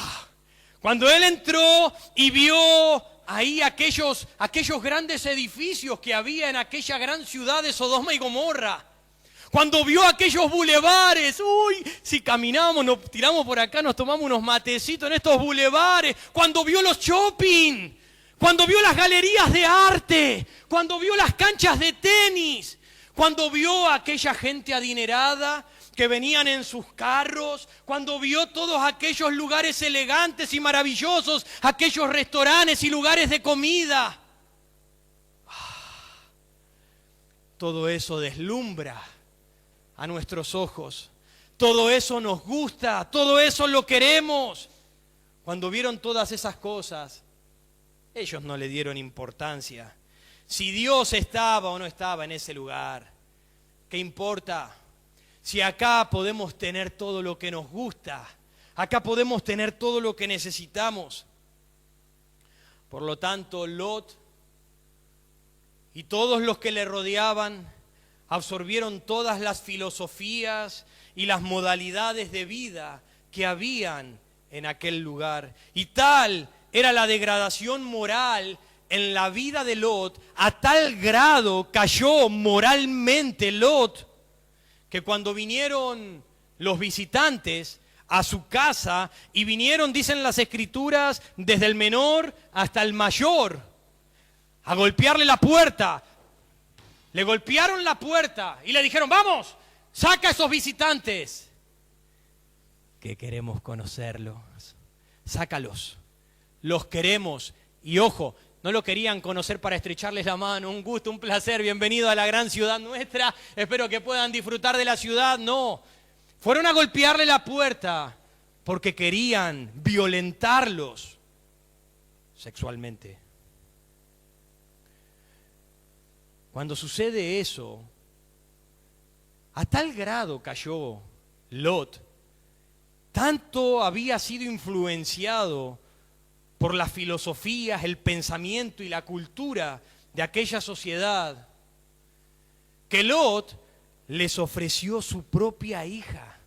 Cuando él entró y vio ahí aquellos grandes edificios que había en aquella gran ciudad de Sodoma y Gomorra, cuando vio aquellos bulevares, uy, si caminamos, nos tiramos por acá, nos tomamos unos matecitos en estos bulevares, cuando vio los shopping, cuando vio las galerías de arte, cuando vio las canchas de tenis, cuando vio a aquella gente adinerada que venían en sus carros, cuando vio todos aquellos lugares elegantes y maravillosos, aquellos restaurantes y lugares de comida. Todo eso deslumbra a nuestros ojos. Todo eso nos gusta, todo eso lo queremos. Cuando vieron todas esas cosas, ellos no le dieron importancia. Si Dios estaba o no estaba en ese lugar, ¿qué importa? Si acá podemos tener todo lo que nos gusta, acá podemos tener todo lo que necesitamos. Por lo tanto, Lot y todos los que le rodeaban absorbieron todas las filosofías y las modalidades de vida que habían en aquel lugar. Y tal era la degradación moral en la vida de Lot, a tal grado cayó moralmente Lot, que cuando vinieron los visitantes a su casa, y vinieron, dicen las Escrituras, desde el menor hasta el mayor, a golpearle la puerta, le golpearon la puerta y le dijeron, vamos, saca a esos visitantes, que queremos conocerlos, sácalos, los queremos. Y ojo, no lo querían conocer para estrecharles la mano, un gusto, un placer, bienvenido a la gran ciudad nuestra, espero que puedan disfrutar de la ciudad. No, fueron a golpearle la puerta porque querían violentarlos sexualmente. Cuando sucede eso, a tal grado cayó Lot, tanto había sido influenciado por las filosofías, el pensamiento y la cultura de aquella sociedad, que Lot les ofreció su propia hija.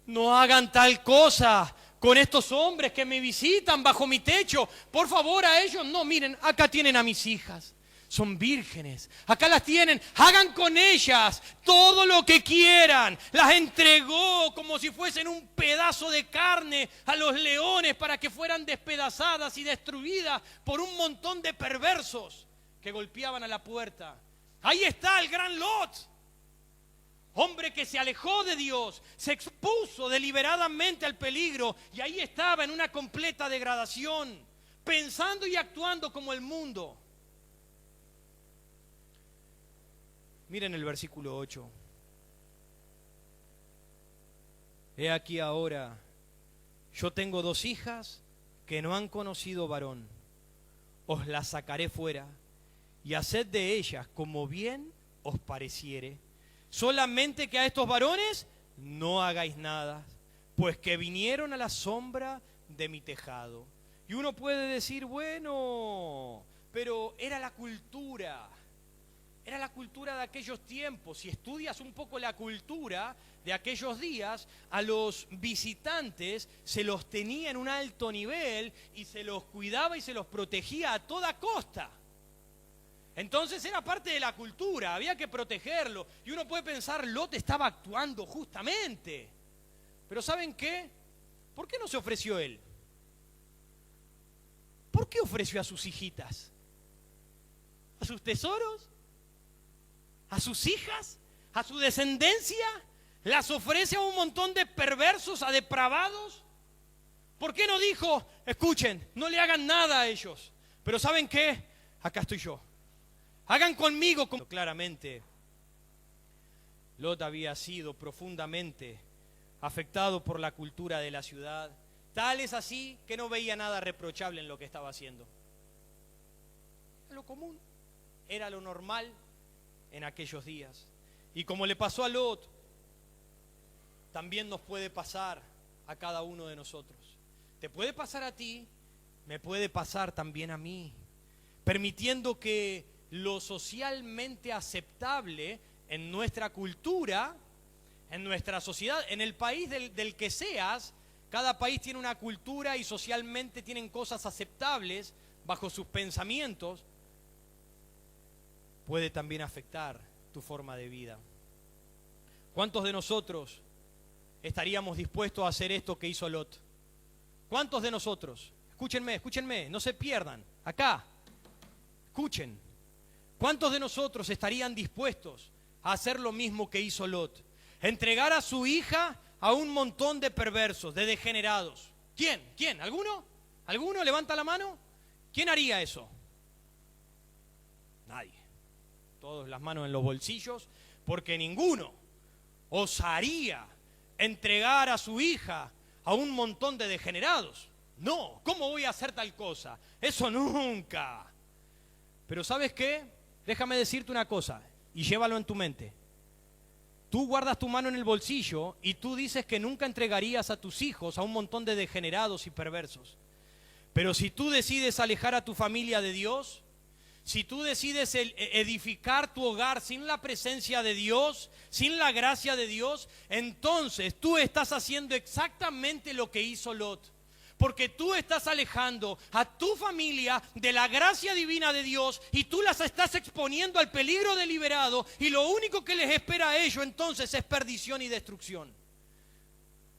No hagan tal cosa con estos hombres que me visitan bajo mi techo. Por favor, a ellos no, miren, acá tienen a mis hijas. Son vírgenes, acá las tienen, hagan con ellas todo lo que quieran. Las entregó como si fuesen un pedazo de carne a los leones para que fueran despedazadas y destruidas por un montón de perversos que golpeaban a la puerta. Ahí está el gran Lot, hombre que se alejó de Dios, se expuso deliberadamente al peligro y ahí estaba en una completa degradación, pensando y actuando como el mundo. Miren el versículo 8. He aquí ahora, yo tengo 2 hijas que no han conocido varón. Os las sacaré fuera y haced de ellas como bien os pareciere. Solamente que a estos varones no hagáis nada, pues que vinieron a la sombra de mi tejado. Y uno puede decir, bueno, pero era la cultura. Era la cultura de aquellos tiempos. Si estudias un poco la cultura de aquellos días, a los visitantes se los tenía en un alto nivel y se los cuidaba y se los protegía a toda costa. Entonces era parte de la cultura, había que protegerlo. Y uno puede pensar, Lot estaba actuando justamente. Pero ¿saben qué? ¿Por qué no se ofreció él? ¿Por qué ofreció a sus hijitas? ¿A sus tesoros? ¿A sus hijas? ¿A su descendencia? ¿Las ofrece a un montón de perversos, a depravados? ¿Por qué no dijo, escuchen, no le hagan nada a ellos? Pero ¿saben qué? Acá estoy yo. Hagan conmigo. Claramente, Lot había sido profundamente afectado por la cultura de la ciudad. Tal es así que no veía nada reprochable en lo que estaba haciendo. Lo común. era lo normal en aquellos días. Y como le pasó a Lot, también nos puede pasar a cada uno de nosotros. Te puede pasar a ti, me puede pasar también a mí, permitiendo que lo socialmente aceptable en nuestra cultura, en nuestra sociedad, en el país del que seas, cada país tiene una cultura y socialmente tienen cosas aceptables bajo sus pensamientos, puede también afectar tu forma de vida. ¿Cuántos de nosotros estaríamos dispuestos a hacer esto que hizo Lot? ¿Cuántos de nosotros? Escúchenme, no se pierdan, acá, escuchen. ¿Cuántos de nosotros estarían dispuestos a hacer lo mismo que hizo Lot? Entregar a su hija a un montón de perversos, de degenerados. ¿Quién? ¿Quién? ¿Alguno? ¿Alguno? Levanta la mano. ¿Quién haría eso? Nadie. Todos las manos en los bolsillos, porque ninguno osaría entregar a su hija a un montón de degenerados. No, ¿cómo voy a hacer tal cosa? Eso nunca. Pero ¿sabes qué? Déjame decirte una cosa y llévalo en tu mente. Tú guardas tu mano en el bolsillo y tú dices que nunca entregarías a tus hijos a un montón de degenerados y perversos. Pero si tú decides alejar a tu familia de Dios, si tú decides edificar tu hogar sin la presencia de Dios, sin la gracia de Dios, entonces tú estás haciendo exactamente lo que hizo Lot. Porque tú estás alejando a tu familia de la gracia divina de Dios y tú las estás exponiendo al peligro deliberado y lo único que les espera a ellos entonces es perdición y destrucción.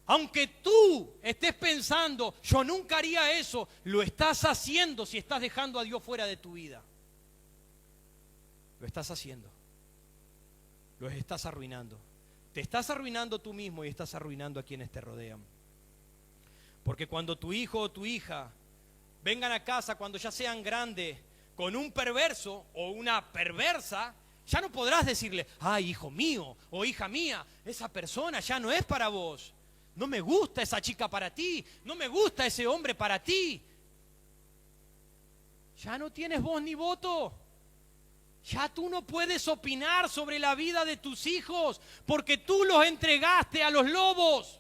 Aunque tú estés pensando, yo nunca haría eso, lo estás haciendo si estás dejando a Dios fuera de tu vida. Lo estás haciendo. Los estás arruinando. Te estás arruinando tú mismo y estás arruinando a quienes te rodean. Porque cuando tu hijo o tu hija vengan a casa cuando ya sean grandes con un perverso o una perversa, ya no podrás decirle, ay, hijo mío o hija mía, esa persona ya no es para vos. No me gusta esa chica para ti, no me gusta ese hombre para ti. Ya no tienes voz ni voto. Ya tú no puedes opinar sobre la vida de tus hijos porque tú los entregaste a los lobos.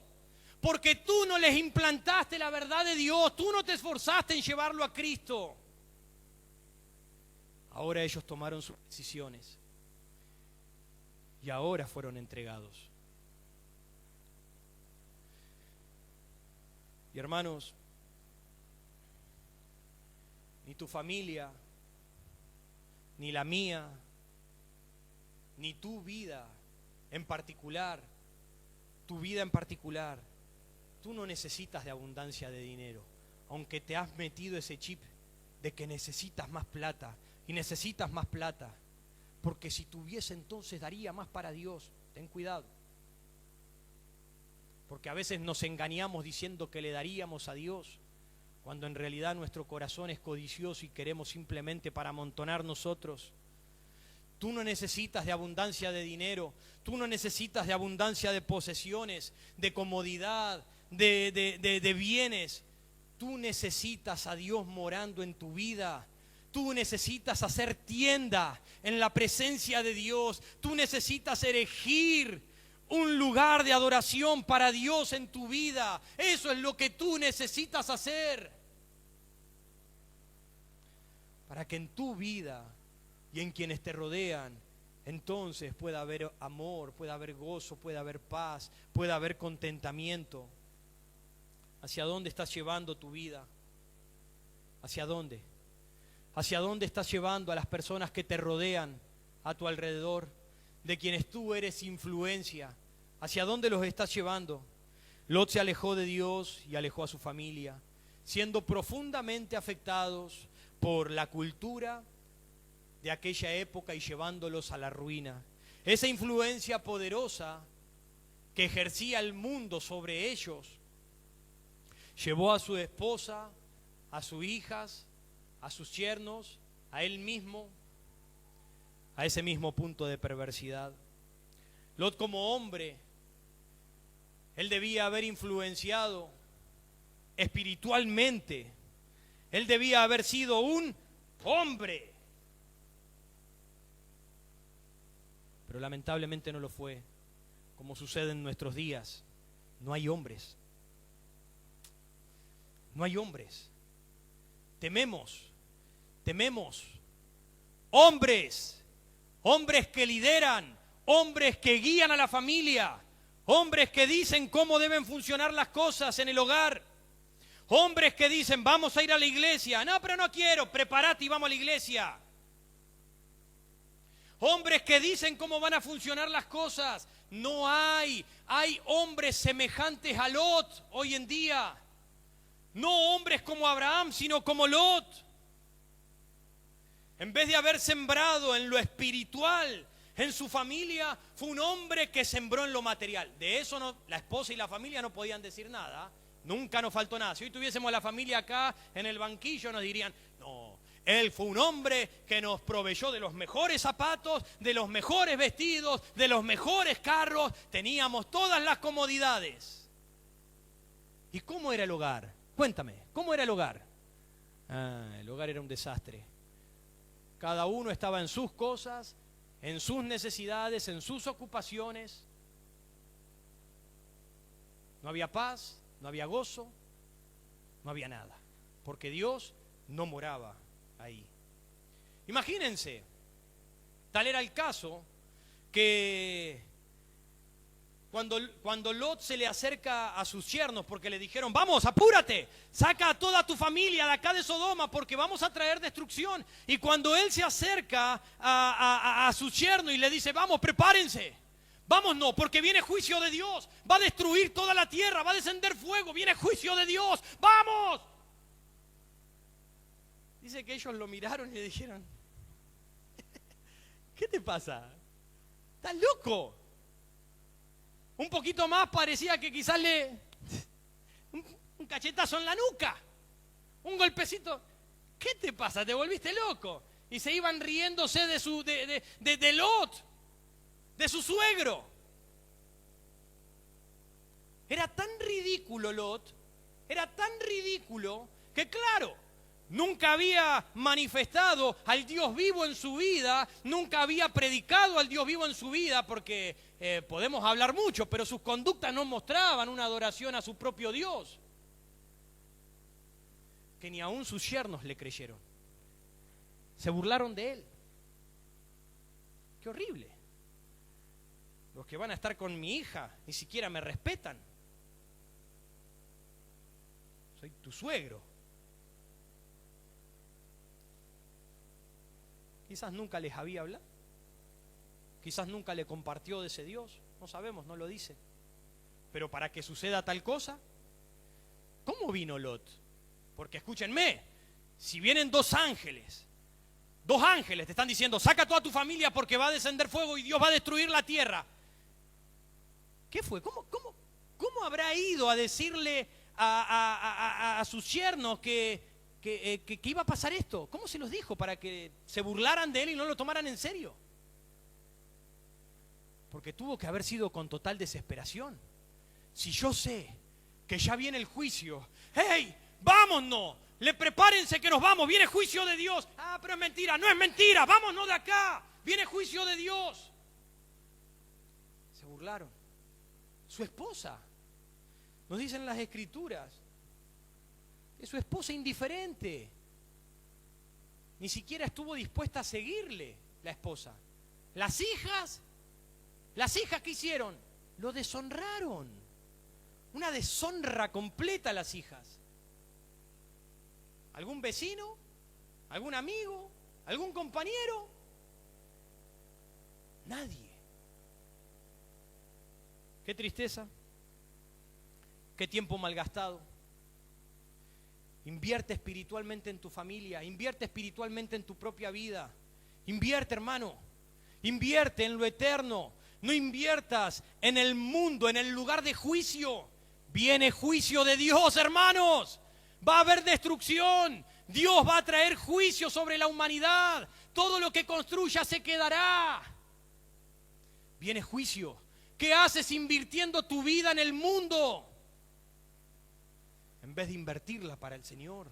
Porque tú no les implantaste la verdad de Dios, tú no te esforzaste en llevarlo a Cristo. Ahora ellos tomaron sus decisiones y ahora fueron entregados. Y hermanos, ni tu familia, ni la mía, ni tu vida en particular, tú no necesitas de abundancia de dinero, aunque te has metido ese chip de que necesitas más plata y necesitas más plata, porque si tuviese entonces daría más para Dios. Ten cuidado, porque a veces nos engañamos diciendo que le daríamos a Dios, cuando en realidad nuestro corazón es codicioso y queremos simplemente para amontonar nosotros. Tú no necesitas de abundancia de dinero, tú no necesitas de abundancia de posesiones, de comodidad, de bienes. Tú necesitas a Dios morando en tu vida. Tú necesitas hacer tienda en la presencia de Dios. Tú necesitas erigir un lugar de adoración para Dios en tu vida. Eso es lo que tú necesitas hacer. Para que en tu vida y en quienes te rodean, entonces pueda haber amor, pueda haber gozo, pueda haber paz, pueda haber contentamiento. ¿Hacia dónde estás llevando tu vida? ¿Hacia dónde? ¿Hacia dónde estás llevando a las personas que te rodean a tu alrededor, de quienes tú eres influencia? ¿Hacia dónde los estás llevando? Lot se alejó de Dios y alejó a su familia, siendo profundamente afectados por la cultura de aquella época y llevándolos a la ruina. Esa influencia poderosa que ejercía el mundo sobre ellos llevó a su esposa, a sus hijas, a sus yernos, a él mismo, a ese mismo punto de perversidad. Lot, como hombre, él debía haber influenciado espiritualmente. Él debía haber sido un hombre. Pero lamentablemente no lo fue, como sucede en nuestros días. No hay hombres. No hay hombres. Tememos. Hombres que lideran, hombres que guían a la familia, hombres que dicen cómo deben funcionar las cosas en el hogar, hombres que dicen vamos a ir a la iglesia, no, pero no quiero, prepárate y vamos a la iglesia. Hombres que dicen cómo van a funcionar las cosas. No hay hombres semejantes a Lot hoy en día. No hombres como Abraham, sino como Lot. En vez de haber sembrado en lo espiritual, en su familia, fue un hombre que sembró en lo material. De eso no, la esposa y la familia no podían decir nada. Nunca nos faltó nada. Si hoy tuviésemos la familia acá en el banquillo, nos dirían, no, él fue un hombre que nos proveyó de los mejores zapatos, de los mejores vestidos, de los mejores carros. Teníamos todas las comodidades. ¿Y cómo era el hogar? Cuéntame, ¿cómo era el hogar? El hogar era un desastre. Cada uno estaba en sus cosas, en sus necesidades, en sus ocupaciones. No había paz, no había gozo, no había nada, porque Dios no moraba ahí. Imagínense, tal era el caso que cuando Lot se le acerca a sus yernos porque le dijeron, vamos, apúrate, saca a toda tu familia de acá de Sodoma porque vamos a traer destrucción. Y cuando él se acerca a sus yernos y le dice, vamos, prepárense, vamos, no, porque viene juicio de Dios, va a destruir toda la tierra, va a descender fuego, viene juicio de Dios, vamos. Dice que ellos lo miraron y le dijeron, ¿qué te pasa? ¿Estás loco? Un poquito más parecía que quizás un cachetazo en la nuca, un golpecito. ¿Qué te pasa? ¿Te volviste loco? Y se iban riéndose de Lot, de su suegro. Era tan ridículo Lot, era tan ridículo que claro, nunca había manifestado al Dios vivo en su vida, nunca había predicado al Dios vivo en su vida, porque podemos hablar mucho, pero sus conductas no mostraban una adoración a su propio Dios. Que ni aún sus yernos le creyeron. Se burlaron de él. Qué horrible. Los que van a estar con mi hija ni siquiera me respetan. Soy tu suegro. Quizás nunca les había hablado. Quizás nunca le compartió de ese Dios. No sabemos, no lo dice. Pero para que suceda tal cosa, ¿cómo vino Lot? Porque escúchenme, si vienen dos ángeles te están diciendo, saca toda tu familia porque va a descender fuego y Dios va a destruir la tierra. ¿Qué fue? ¿Cómo habrá ido a decirle a sus yernos que iba a pasar esto? ¿Cómo se los dijo para que se burlaran de él y no lo tomaran en serio? Porque tuvo que haber sido con total desesperación. Si yo sé que ya viene el juicio, ¡hey! ¡Vámonos! Prepárense que nos vamos, viene juicio de Dios. Ah, pero es mentira, no es mentira, vámonos de acá, viene juicio de Dios. Se burlaron. Su esposa, nos dicen las escrituras, que su esposa indiferente, ni siquiera estuvo dispuesta a seguirle la esposa. Las hijas, ¿qué hicieron? Lo deshonraron. Una deshonra completa a las hijas. ¿Algún vecino? ¿Algún amigo? ¿Algún compañero? Nadie. Qué tristeza. Qué tiempo malgastado. Invierte espiritualmente en tu familia. Invierte espiritualmente en tu propia vida. Invierte, hermano. Invierte en lo eterno. No inviertas en el mundo, en el lugar de juicio. Viene juicio de Dios, hermanos. Va a haber destrucción. Dios va a traer juicio sobre la humanidad. Todo lo que construya se quedará. Viene juicio. ¿Qué haces invirtiendo tu vida en el mundo en vez de invertirla para el Señor?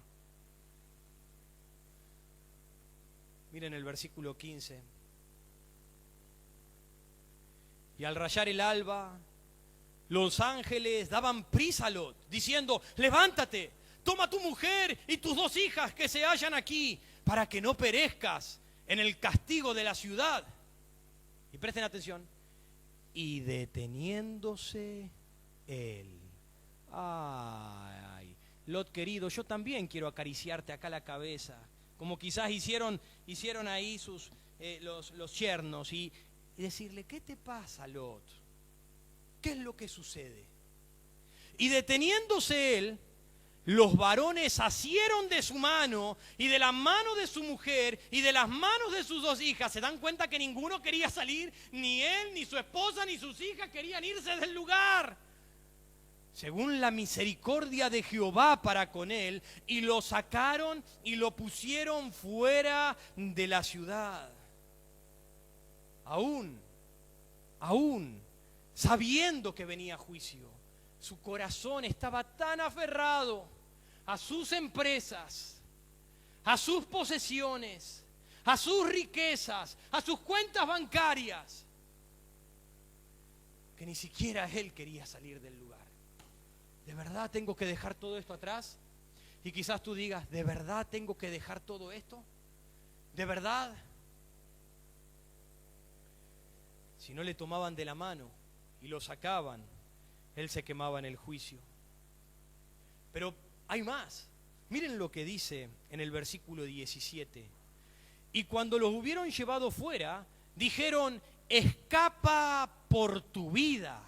Miren el versículo 15. Y al rayar el alba, los ángeles daban prisa a Lot, diciendo: levántate, toma tu mujer y tus 2 hijas que se hallan aquí, para que no perezcas en el castigo de la ciudad. Y presten atención. Y deteniéndose él. Ay, Lot querido, yo también quiero acariciarte acá la cabeza, como quizás hicieron ahí los yernos, y decirle: ¿qué te pasa, Lot? ¿Qué es lo que sucede? Y deteniéndose él, los varones asieron de su mano y de la mano de su mujer y de las manos de sus 2 hijas. Se dan cuenta que ninguno quería salir, ni él, ni su esposa, ni sus hijas querían irse del lugar, según la misericordia de Jehová para con él, y lo sacaron y lo pusieron fuera de la ciudad. Aún sabiendo que venía juicio, su corazón estaba tan aferrado a sus empresas, a sus posesiones, a sus riquezas, a sus cuentas bancarias, que ni siquiera él quería salir del lugar. ¿De verdad tengo que dejar todo esto atrás? Y quizás tú digas: ¿de verdad tengo que dejar todo esto? ¿De verdad? Si no le tomaban de la mano y lo sacaban, él se quemaba en el juicio. Pero hay más. Miren lo que dice en el versículo 17. Y cuando los hubieron llevado fuera, dijeron: escapa por tu vida,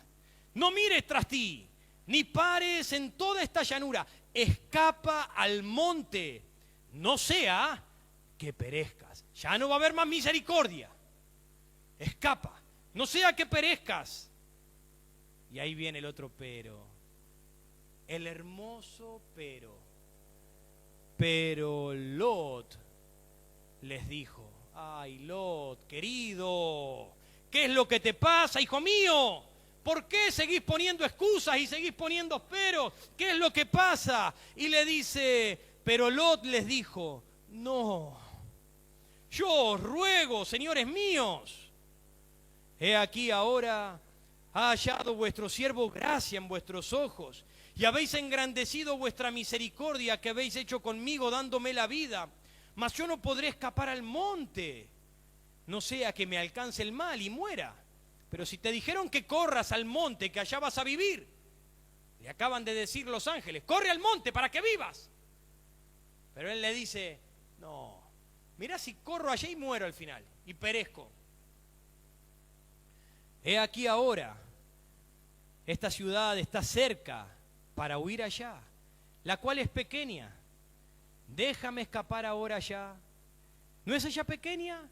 no mires tras ti, ni pares en toda esta llanura, escapa al monte, no sea que perezcas. Ya no va a haber más misericordia. Escapa, no sea que perezcas. Y ahí viene el otro pero, el hermoso pero. Pero Lot les dijo: ay, Lot, querido, ¿qué es lo que te pasa, hijo mío? ¿Por qué seguís poniendo excusas y seguís poniendo peros? ¿Qué es lo que pasa? Y le dice, pero Lot les dijo: no, yo os ruego, señores míos, he aquí ahora ha hallado vuestro siervo gracia en vuestros ojos, y habéis engrandecido vuestra misericordia que habéis hecho conmigo dándome la vida, mas yo no podré escapar al monte, no sea que me alcance el mal y muera. Pero si te dijeron que corras al monte, que allá vas a vivir, le acaban de decir los ángeles: corre al monte para que vivas. Pero él le dice: no, mira si corro allá y muero al final, y perezco. He aquí ahora, esta ciudad está cerca para huir allá, la cual es pequeña. Déjame escapar ahora allá. ¿No es ella pequeña?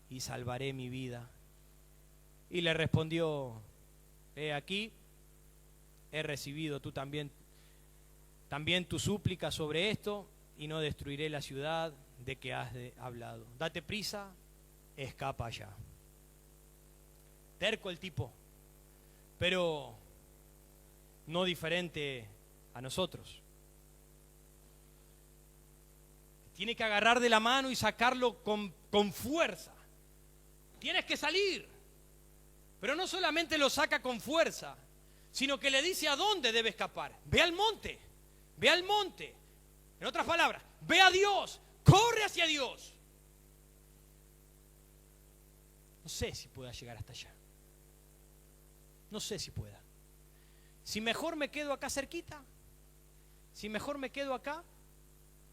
Y salvaré mi vida. Y le respondió: he aquí, he recibido tú también tu súplica sobre esto, y no destruiré la ciudad de que has hablado. Date prisa, escapa allá. Terco el tipo, pero no diferente a nosotros. Tiene que agarrar de la mano y sacarlo con fuerza. Tienes que salir. Pero no solamente lo saca con fuerza, sino que le dice a dónde debe escapar. Ve al monte, ve al monte. En otras palabras, ve a Dios, corre hacia Dios. No sé si pueda llegar hasta allá. No sé si pueda. Si mejor me quedo acá cerquita, si mejor me quedo acá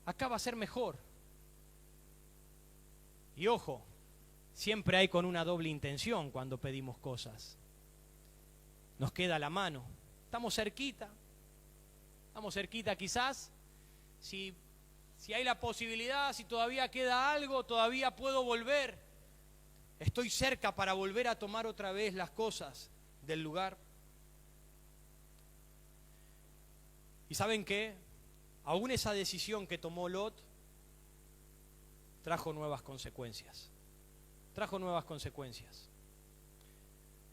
va a ser mejor. Y ojo, siempre hay con una doble intención cuando pedimos cosas. Nos queda la mano, estamos cerquita quizás, si hay la posibilidad, si todavía queda algo, todavía puedo volver. Estoy cerca para volver a tomar otra vez las cosas del lugar. ¿Y saben qué? Aún esa decisión que tomó Lot trajo nuevas consecuencias.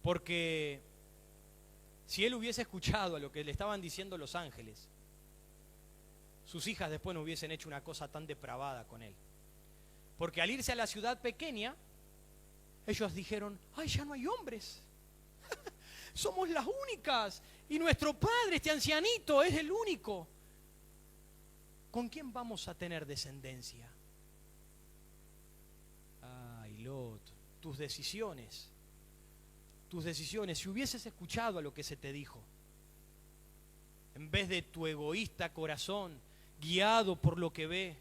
Porque si él hubiese escuchado a lo que le estaban diciendo los ángeles, sus hijas después no hubiesen hecho una cosa tan depravada con él. Porque al irse a la ciudad pequeña, ellos dijeron: ay, ya no hay hombres, Somos las únicas. Y nuestro padre, este ancianito, es el único. ¿Con quién vamos a tener descendencia? Ay, Lot, tus decisiones. Si hubieses escuchado a lo que se te dijo, en vez de tu egoísta corazón, guiado por lo que ve,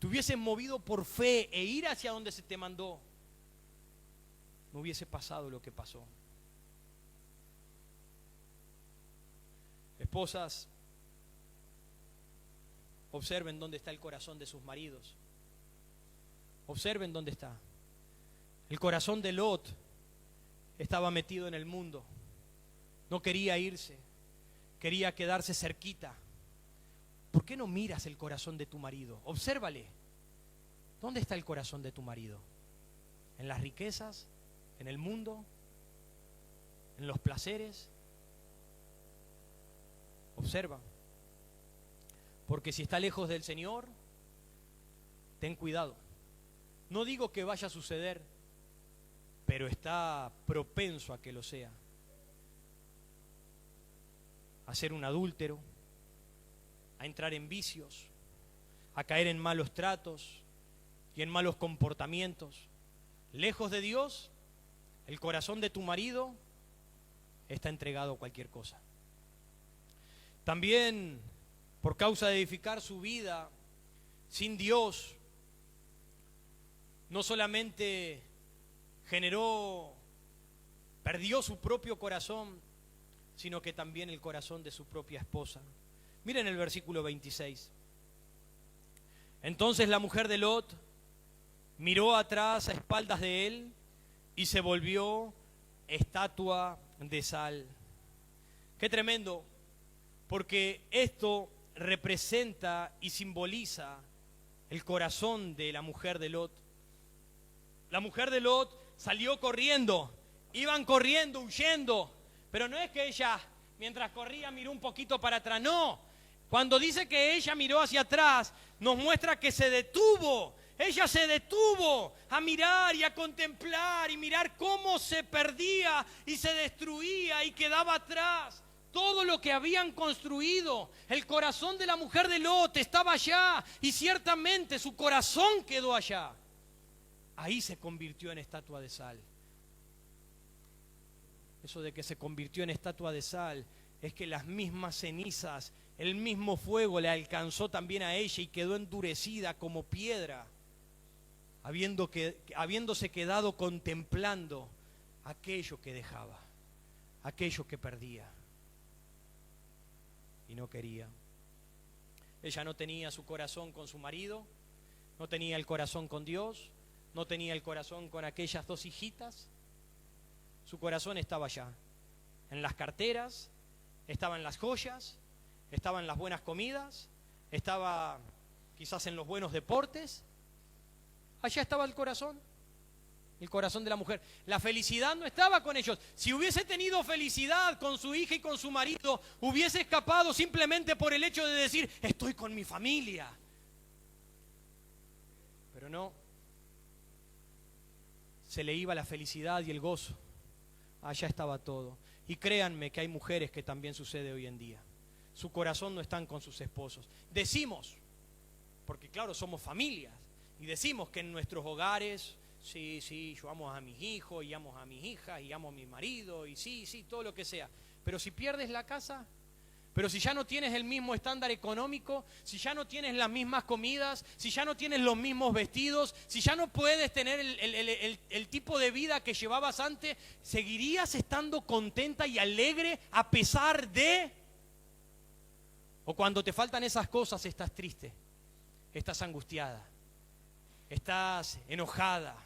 te hubieses movido por fe e ir hacia donde se te mandó, no hubiese pasado lo que pasó. Esposas, observen dónde está el corazón de sus maridos. Observen dónde está. El corazón de Lot estaba metido en el mundo. No quería irse. Quería quedarse cerquita. ¿Por qué no miras el corazón de tu marido? Obsérvale. ¿Dónde está el corazón de tu marido? ¿En las riquezas? ¿En el mundo? ¿En los placeres? Observa. Porque si está lejos del Señor, ten cuidado. No digo que vaya a suceder, pero está propenso a que lo sea. A ser un adúltero, a entrar en vicios, a caer en malos tratos y en malos comportamientos. Lejos de Dios, el corazón de tu marido está entregado a cualquier cosa. También, por causa de edificar su vida sin Dios, no solamente perdió su propio corazón, sino que también el corazón de su propia esposa. Miren el versículo 26. Entonces la mujer de Lot miró atrás a espaldas de él y se volvió estatua de sal. Qué tremendo, porque esto representa y simboliza el corazón de la mujer de Lot. La mujer de Lot salió corriendo, iban corriendo, huyendo, pero no es que ella, mientras corría, miró un poquito para atrás, no. Cuando dice que ella miró hacia atrás, nos muestra que se detuvo. Ella se detuvo a mirar y a contemplar y mirar cómo se perdía y se destruía y quedaba atrás todo lo que habían construido. El corazón de la mujer de Lot estaba allá y ciertamente su corazón quedó allá. Ahí se convirtió en estatua de sal. Eso de que se convirtió en estatua de sal es que las mismas cenizas, el mismo fuego le alcanzó también a ella y quedó endurecida como piedra, habiéndose quedado contemplando aquello que dejaba, aquello que perdía y no quería. Ella no tenía su corazón con su marido, no tenía el corazón con Dios, no tenía el corazón con aquellas dos hijitas. Su corazón estaba allá, en las carteras, estaba en las joyas, estaba en las buenas comidas, estaba quizás en los buenos deportes. Allá estaba el corazón de la mujer. La felicidad no estaba con ellos. Si hubiese tenido felicidad con su hija y con su marido, hubiese escapado simplemente por el hecho de decir, estoy con mi familia. Pero no. Se le iba la felicidad y el gozo. Allá estaba todo. Y créanme que hay mujeres que también sucede hoy en día. Su corazón no está con sus esposos. Decimos, porque claro, somos familias, y decimos que en nuestros hogares, sí, yo amo a mis hijos, y amo a mis hijas, y amo a mi marido, y sí, todo lo que sea. Pero si pierdes la casa, pero si ya no tienes el mismo estándar económico, si ya no tienes las mismas comidas, si ya no tienes los mismos vestidos, si ya no puedes tener el tipo de vida que llevabas antes, ¿seguirías estando contenta y alegre a pesar de? O cuando te faltan esas cosas estás triste, estás angustiada, estás enojada,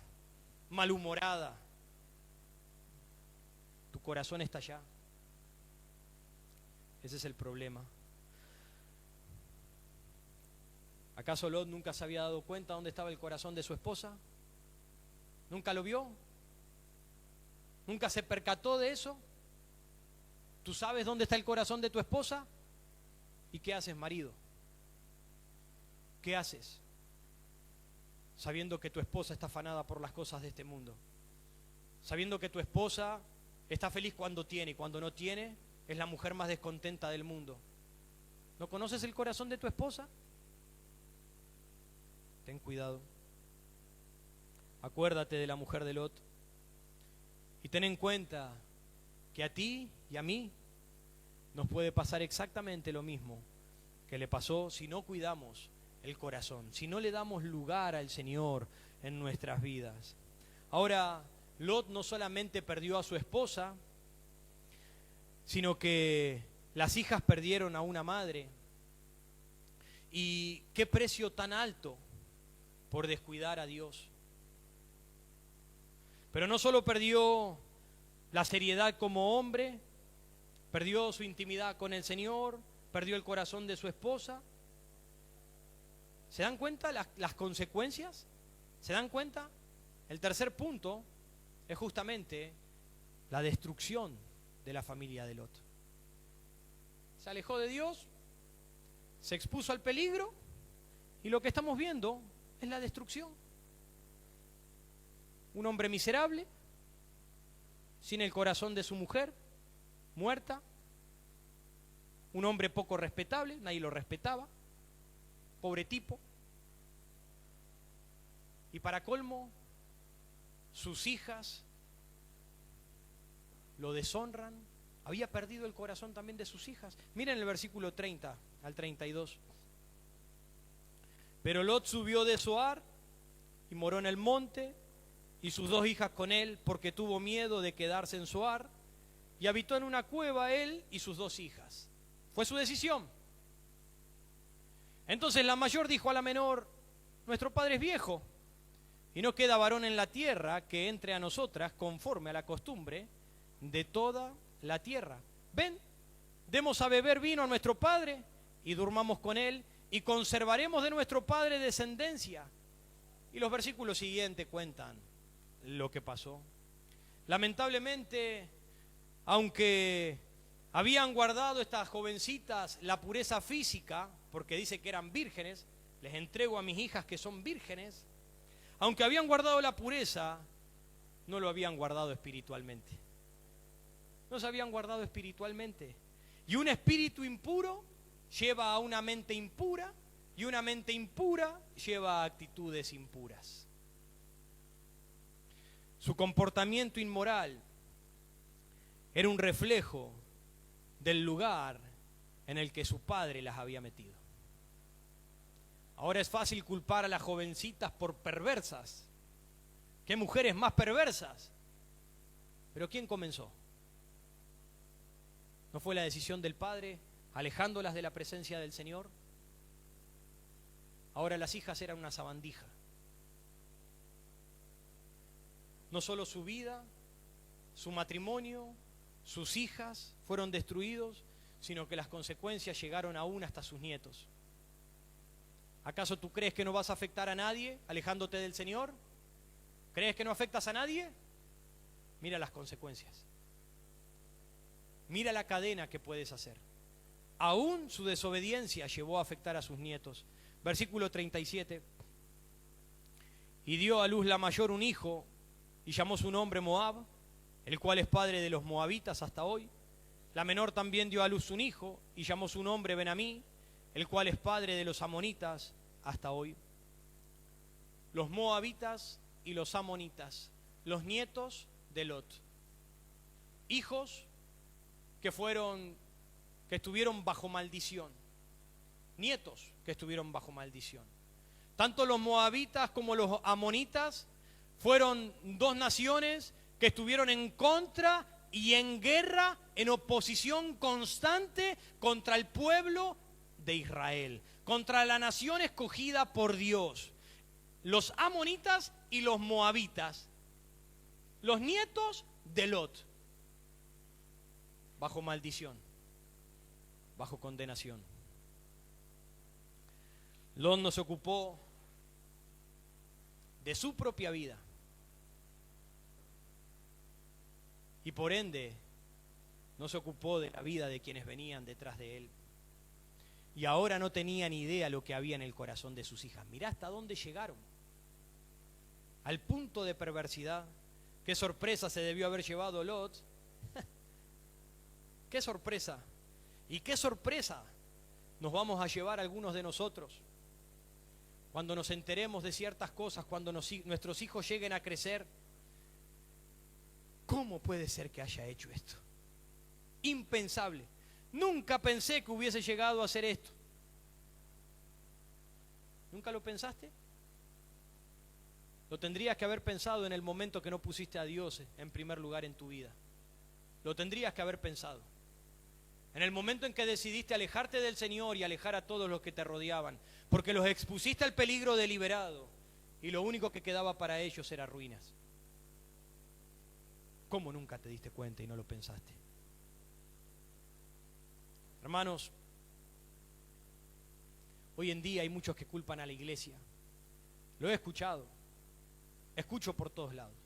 malhumorada. Tu corazón está allá. Ese es el problema. ¿Acaso Lot nunca se había dado cuenta dónde estaba el corazón de su esposa? ¿Nunca lo vio? ¿Nunca se percató de eso? ¿Tú sabes dónde está el corazón de tu esposa? ¿Y qué haces, marido? ¿Qué haces? Sabiendo que tu esposa está afanada por las cosas de este mundo. Sabiendo que tu esposa está feliz cuando tiene y cuando no tiene, es la mujer más descontenta del mundo. ¿No conoces el corazón de tu esposa? Ten cuidado. Acuérdate de la mujer de Lot. Y ten en cuenta que a ti y a mí nos puede pasar exactamente lo mismo que le pasó si no cuidamos el corazón, si no le damos lugar al Señor en nuestras vidas. Ahora, Lot no solamente perdió a su esposa, sino que las hijas perdieron a una madre. Y qué precio tan alto por descuidar a Dios. Pero no solo perdió la seriedad como hombre, perdió su intimidad con el Señor, perdió el corazón de su esposa. ¿Se dan cuenta las consecuencias? ¿Se dan cuenta? El tercer punto es justamente la destrucción de la familia de Lot. Se alejó de Dios, se expuso al peligro y lo que estamos viendo es la destrucción. Un hombre miserable, sin el corazón de su mujer, muerta. Un hombre poco respetable, nadie lo respetaba. Pobre tipo. Y para colmo, sus hijas lo deshonran. Había perdido el corazón también de sus hijas. Miren el versículo 30 al 32. Pero Lot subió de Zoar y moró en el monte, y sus 2 hijas con él, porque tuvo miedo de quedarse en Zoar, y habitó en una cueva él y sus 2 hijas. Fue su decisión. Entonces la mayor dijo a la menor: nuestro padre es viejo, y no queda varón en la tierra que entre a nosotras conforme a la costumbre de toda la tierra. Ven, demos a beber vino a nuestro padre, y durmamos con él, y conservaremos de nuestro padre descendencia. Y los versículos siguientes cuentan lo que pasó. Lamentablemente, aunque habían guardado estas jovencitas la pureza física, porque dice que eran vírgenes, les entrego a mis hijas que son vírgenes, aunque habían guardado la pureza, no lo habían guardado espiritualmente. No se habían guardado espiritualmente. Y un espíritu impuro lleva a una mente impura, y una mente impura lleva a actitudes impuras. Su comportamiento inmoral era un reflejo del lugar en el que su padre las había metido. Ahora es fácil culpar a las jovencitas por perversas. ¿Qué mujeres más perversas? Pero ¿quién comenzó? ¿No fue la decisión del padre alejándolas de la presencia del Señor? Ahora las hijas eran una sabandija. No solo su vida, su matrimonio, sus hijas fueron destruidos, sino que las consecuencias llegaron aún hasta sus nietos. ¿Acaso tú crees que no vas a afectar a nadie alejándote del Señor? ¿Crees que no afectas a nadie? Mira las consecuencias. Mira la cadena que puedes hacer. Aún su desobediencia llevó a afectar a sus nietos. Versículo 37. Y dio a luz la mayor un hijo, y llamó su nombre Moab, el cual es padre de los moabitas hasta hoy. La menor también dio a luz un hijo, y llamó su nombre Ben-Amí, el cual es padre de los amonitas hasta hoy. Los moabitas y los amonitas, los nietos de Lot. Hijos que estuvieron bajo maldición. Nietos que estuvieron bajo maldición. Tanto los moabitas como los amonitas fueron 2 naciones que estuvieron en contra y en guerra, en oposición constante contra el pueblo de Israel, contra la nación escogida por Dios. Los amonitas y los moabitas, los nietos de Lot, bajo maldición, bajo condenación. Lot no se ocupó de su propia vida y por ende no se ocupó de la vida de quienes venían detrás de él. Y ahora no tenía ni idea lo que había en el corazón de sus hijas. Mirá hasta dónde llegaron, al punto de perversidad. Qué sorpresa se debió haber llevado Lot qué sorpresa. Y qué sorpresa nos vamos a llevar algunos de nosotros cuando nos enteremos de ciertas cosas, cuando nuestros hijos lleguen a crecer. ¿Cómo puede ser que haya hecho esto? Impensable. Nunca pensé que hubiese llegado a hacer esto. ¿Nunca lo pensaste? Lo tendrías que haber pensado en el momento que no pusiste a Dios en primer lugar en tu vida. Lo tendrías que haber pensado. En el momento en que decidiste alejarte del Señor y alejar a todos los que te rodeaban, porque los expusiste al peligro deliberado y lo único que quedaba para ellos era ruinas. ¿Cómo nunca te diste cuenta y no lo pensaste? Hermanos, hoy en día hay muchos que culpan a la iglesia. Lo he escuchado. Escucho por todos lados.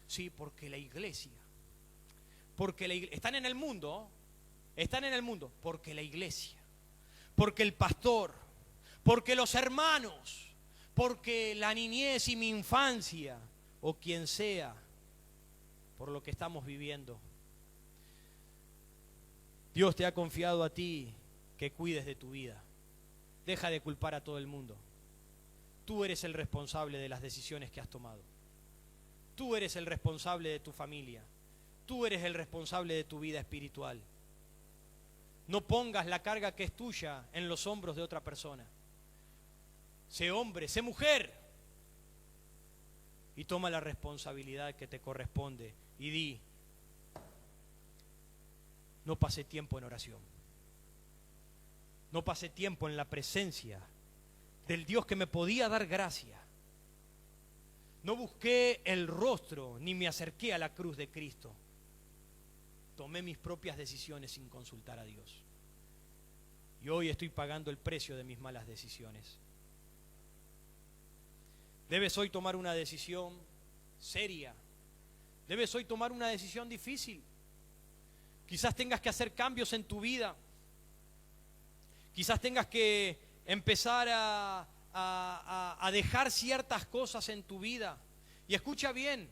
Sí, porque la iglesia. Están en el mundo. Están en el mundo. Porque la iglesia. Porque el pastor. Porque los hermanos. Porque la niñez y mi infancia. O quien sea. Por lo que estamos viviendo. Dios te ha confiado a ti que cuides de tu vida. Deja de culpar a todo el mundo. Tú eres el responsable de las decisiones que has tomado. Tú eres el responsable de tu familia. Tú eres el responsable de tu vida espiritual. No pongas la carga que es tuya en los hombros de otra persona. Sé hombre, sé mujer. Y toma la responsabilidad que te corresponde. Y di, no pasé tiempo en oración. No pasé tiempo en la presencia del Dios que me podía dar gracia. No busqué el rostro ni me acerqué a la cruz de Cristo. Tomé mis propias decisiones sin consultar a Dios. Y hoy estoy pagando el precio de mis malas decisiones. Debes hoy tomar una decisión seria. Debes hoy tomar una decisión difícil. Quizás tengas que hacer cambios en tu vida. Quizás tengas que empezar a dejar ciertas cosas en tu vida. Y escucha bien,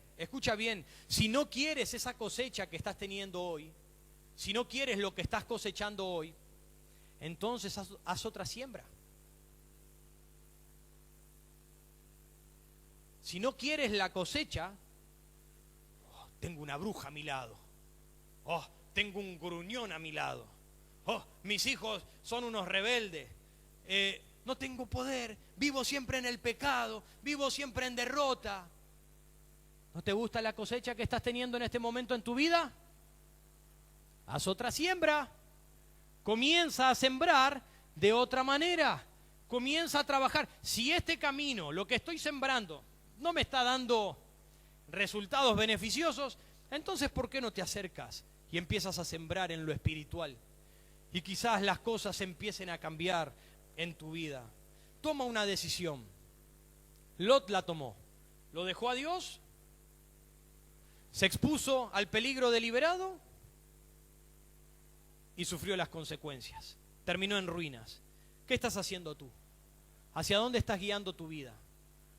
si no quieres esa cosecha que estás teniendo hoy, si no quieres lo que estás cosechando hoy, entonces haz otra siembra. Si no quieres la cosecha, tengo una bruja a mi lado, tengo un gruñón a mi lado, mis hijos son unos rebeldes, no tengo poder, vivo siempre en el pecado, vivo siempre en derrota. ¿No te gusta la cosecha que estás teniendo en este momento en tu vida? Haz otra siembra. Comienza a sembrar de otra manera. Comienza a trabajar. Si este camino, lo que estoy sembrando, no me está dando resultados beneficiosos, entonces ¿por qué no te acercas y empiezas a sembrar en lo espiritual? Y quizás las cosas empiecen a cambiar en tu vida. Toma una decisión. Lot la tomó. ¿Lo dejó a Dios? ¿Se expuso al peligro deliberado? Y sufrió las consecuencias. Terminó en ruinas. ¿Qué estás haciendo tú? ¿Hacia dónde estás guiando tu vida?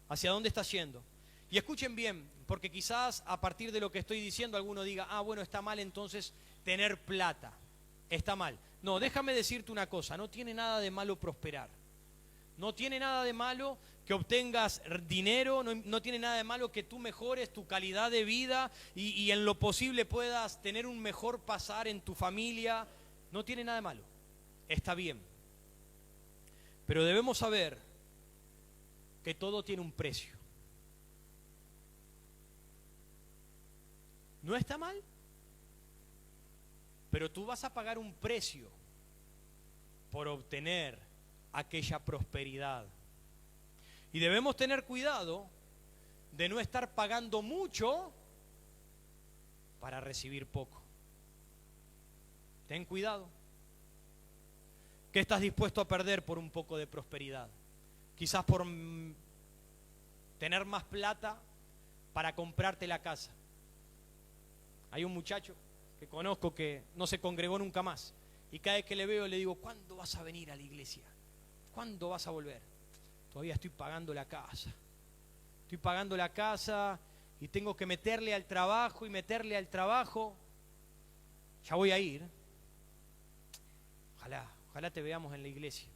¿Hacia dónde estás yendo? Y escuchen bien, porque quizás a partir de lo que estoy diciendo alguno diga, bueno, está mal entonces tener plata. Está mal. No, déjame decirte una cosa, no tiene nada de malo prosperar. No tiene nada de malo que obtengas dinero, no tiene nada de malo que tú mejores tu calidad de vida y en lo posible puedas tener un mejor pasar en tu familia. No tiene nada de malo. Está bien. Pero debemos saber que todo tiene un precio. No está mal, pero tú vas a pagar un precio por obtener aquella prosperidad. Y debemos tener cuidado de no estar pagando mucho para recibir poco. Ten cuidado. ¿Qué estás dispuesto a perder por un poco de prosperidad? Quizás por tener más plata para comprarte la casa. Hay un muchacho que conozco que no se congregó nunca más. Y cada vez que le veo le digo, ¿cuándo vas a venir a la iglesia? ¿Cuándo vas a volver? Todavía estoy pagando la casa. Estoy pagando la casa y tengo que meterle al trabajo y meterle al trabajo. Ya voy a ir. ojalá te veamos en la iglesia.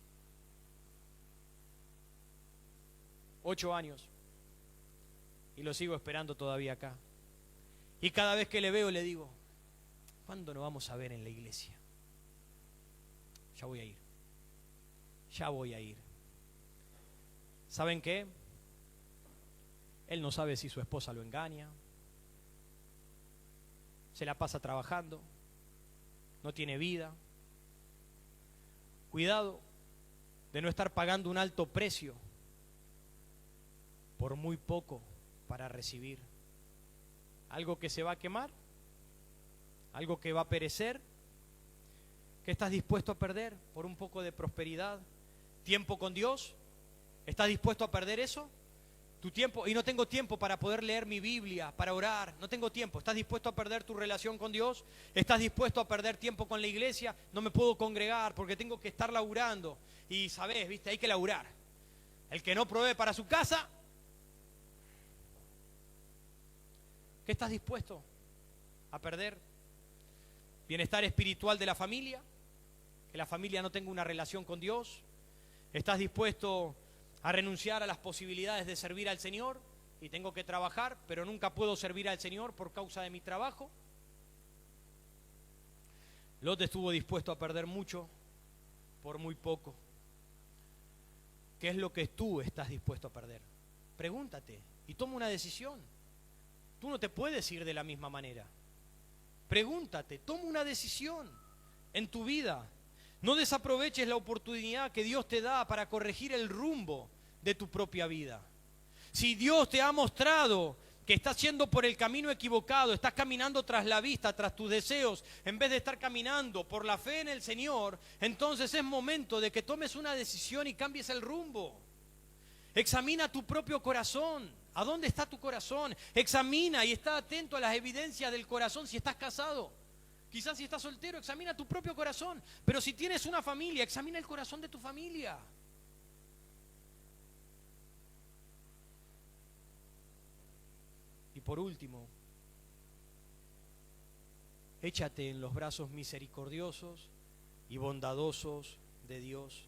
8 años y lo sigo esperando todavía acá. Y cada vez que le veo le digo, ¿cuándo nos vamos a ver en la iglesia? Ya voy a ir. Ya voy a ir. ¿Saben qué? Él no sabe si su esposa lo engaña. Se la pasa trabajando. No tiene vida. Cuidado de no estar pagando un alto precio por muy poco para recibir. Algo que se va a quemar, algo que va a perecer, que estás dispuesto a perder por un poco de prosperidad, tiempo con Dios. ¿Estás dispuesto a perder eso? Tu tiempo, y no tengo tiempo para poder leer mi Biblia, para orar, no tengo tiempo. ¿Estás dispuesto a perder tu relación con Dios? ¿Estás dispuesto a perder tiempo con la iglesia? No me puedo congregar porque tengo que estar laburando. Y sabés, viste, hay que laburar. El que no provee para su casa, ¿qué estás dispuesto a perder? ¿Bienestar espiritual de la familia? ¿Que la familia no tenga una relación con Dios? ¿Estás dispuesto a renunciar a las posibilidades de servir al Señor? Y tengo que trabajar, pero nunca puedo servir al Señor por causa de mi trabajo. Lot estuvo dispuesto a perder mucho por muy poco. ¿Qué es lo que tú estás dispuesto a perder? Pregúntate y toma una decisión. Tú no te puedes ir de la misma manera. Pregúntate, toma una decisión en tu vida. No desaproveches la oportunidad que Dios te da para corregir el rumbo de tu propia vida. Si Dios te ha mostrado que estás yendo por el camino equivocado, estás caminando tras la vista, tras tus deseos, en vez de estar caminando por la fe en el Señor, entonces es momento de que tomes una decisión y cambies el rumbo. Examina tu propio corazón. ¿A dónde está tu corazón? Examina y está atento a las evidencias del corazón si estás casado. Quizás si estás soltero, examina tu propio corazón. Pero si tienes una familia, examina el corazón de tu familia. Y por último, échate en los brazos misericordiosos y bondadosos de Dios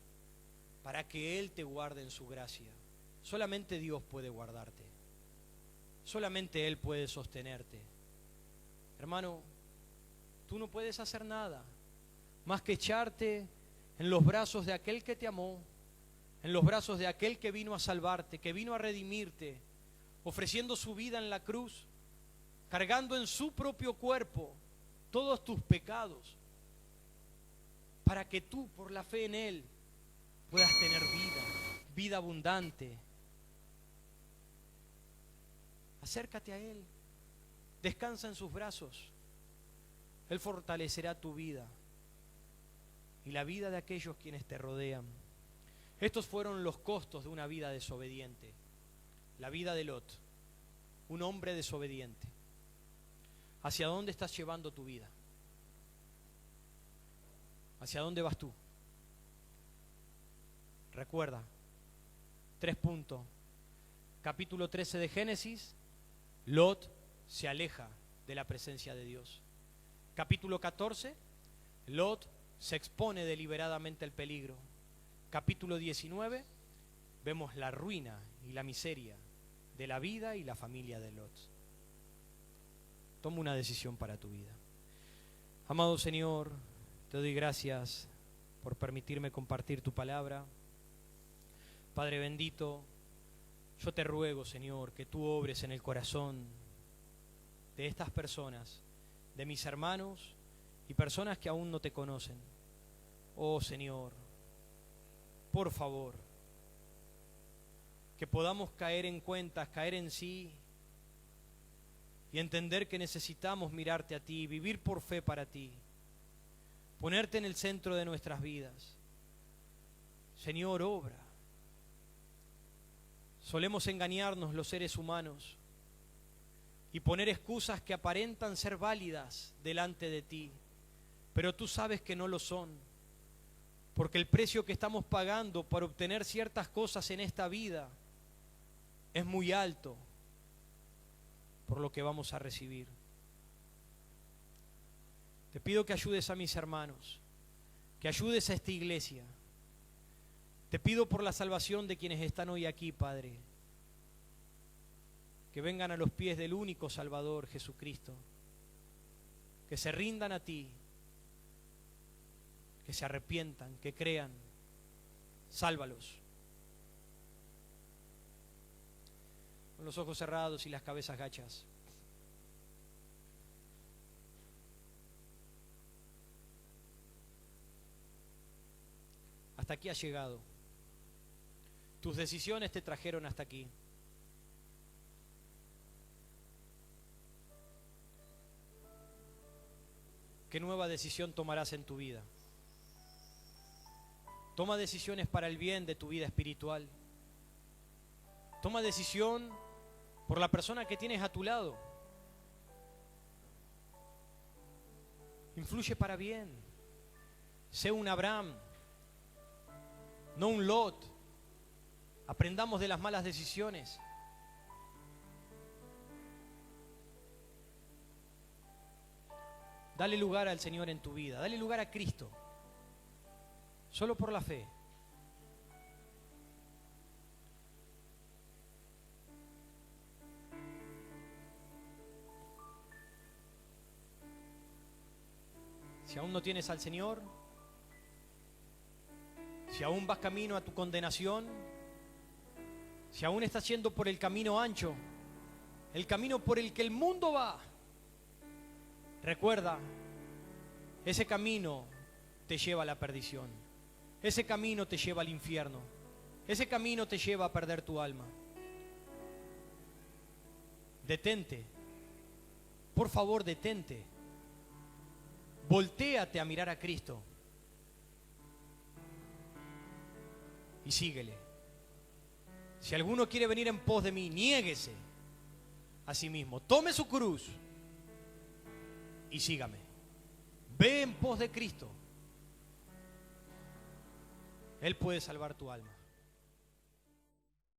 para que Él te guarde en su gracia. Solamente Dios puede guardarte. Solamente Él puede sostenerte. Hermano, tú no puedes hacer nada más que echarte en los brazos de aquel que te amó, en los brazos de aquel que vino a salvarte, que vino a redimirte, ofreciendo su vida en la cruz, cargando en su propio cuerpo todos tus pecados, para que tú, por la fe en Él, puedas tener vida abundante. Acércate a Él, descansa en sus brazos. Él fortalecerá tu vida y la vida de aquellos quienes te rodean. Estos fueron los costos de una vida desobediente. La vida de Lot, un hombre desobediente. ¿Hacia dónde estás llevando tu vida? ¿Hacia dónde vas tú? Recuerda, 3 puntos. Capítulo 13 de Génesis, Lot se aleja de la presencia de Dios. Capítulo 14, Lot se expone deliberadamente al peligro. Capítulo 19, vemos la ruina y la miseria de la vida y la familia de Lot. Toma una decisión para tu vida. Amado Señor, te doy gracias por permitirme compartir tu palabra. Padre bendito, yo te ruego, Señor, que tú obres en el corazón de estas personas, de mis hermanos y personas que aún no te conocen. Oh Señor, por favor, que podamos caer en cuentas, caer en sí y entender que necesitamos mirarte a ti, vivir por fe para ti, ponerte en el centro de nuestras vidas. Señor, obra. Solemos engañarnos los seres humanos y poner excusas que aparentan ser válidas delante de ti, pero tú sabes que no lo son, porque el precio que estamos pagando para obtener ciertas cosas en esta vida es muy alto por lo que vamos a recibir. Te pido que ayudes a mis hermanos, que ayudes a esta iglesia. Te pido por la salvación de quienes están hoy aquí, Padre, que vengan a los pies del único Salvador, Jesucristo, que se rindan a ti, que se arrepientan, que crean. Sálvalos. Con los ojos cerrados y las cabezas gachas. Hasta aquí has llegado. Tus decisiones te trajeron hasta aquí. ¿Qué nueva decisión tomarás en tu vida? Toma decisiones para el bien de tu vida espiritual. Toma decisión por la persona que tienes a tu lado. Influye para bien. Sé un Abraham, no un Lot. Aprendamos de las malas decisiones. Dale lugar al Señor en tu vida. Dale lugar a Cristo. Solo por la fe. Si aún no tienes al Señor, si aún vas camino a tu condenación, si aún estás yendo por el camino ancho, el camino por el que el mundo va, recuerda, ese camino te lleva a la perdición. Ese camino te lleva al infierno. Ese camino te lleva a perder tu alma. Detente. Por favor, detente. Voltéate a mirar a Cristo. Y síguele. Si alguno quiere venir en pos de mí, niéguese a sí mismo. Tome su cruz y sígame. Ve en pos de Cristo. Él puede salvar tu alma.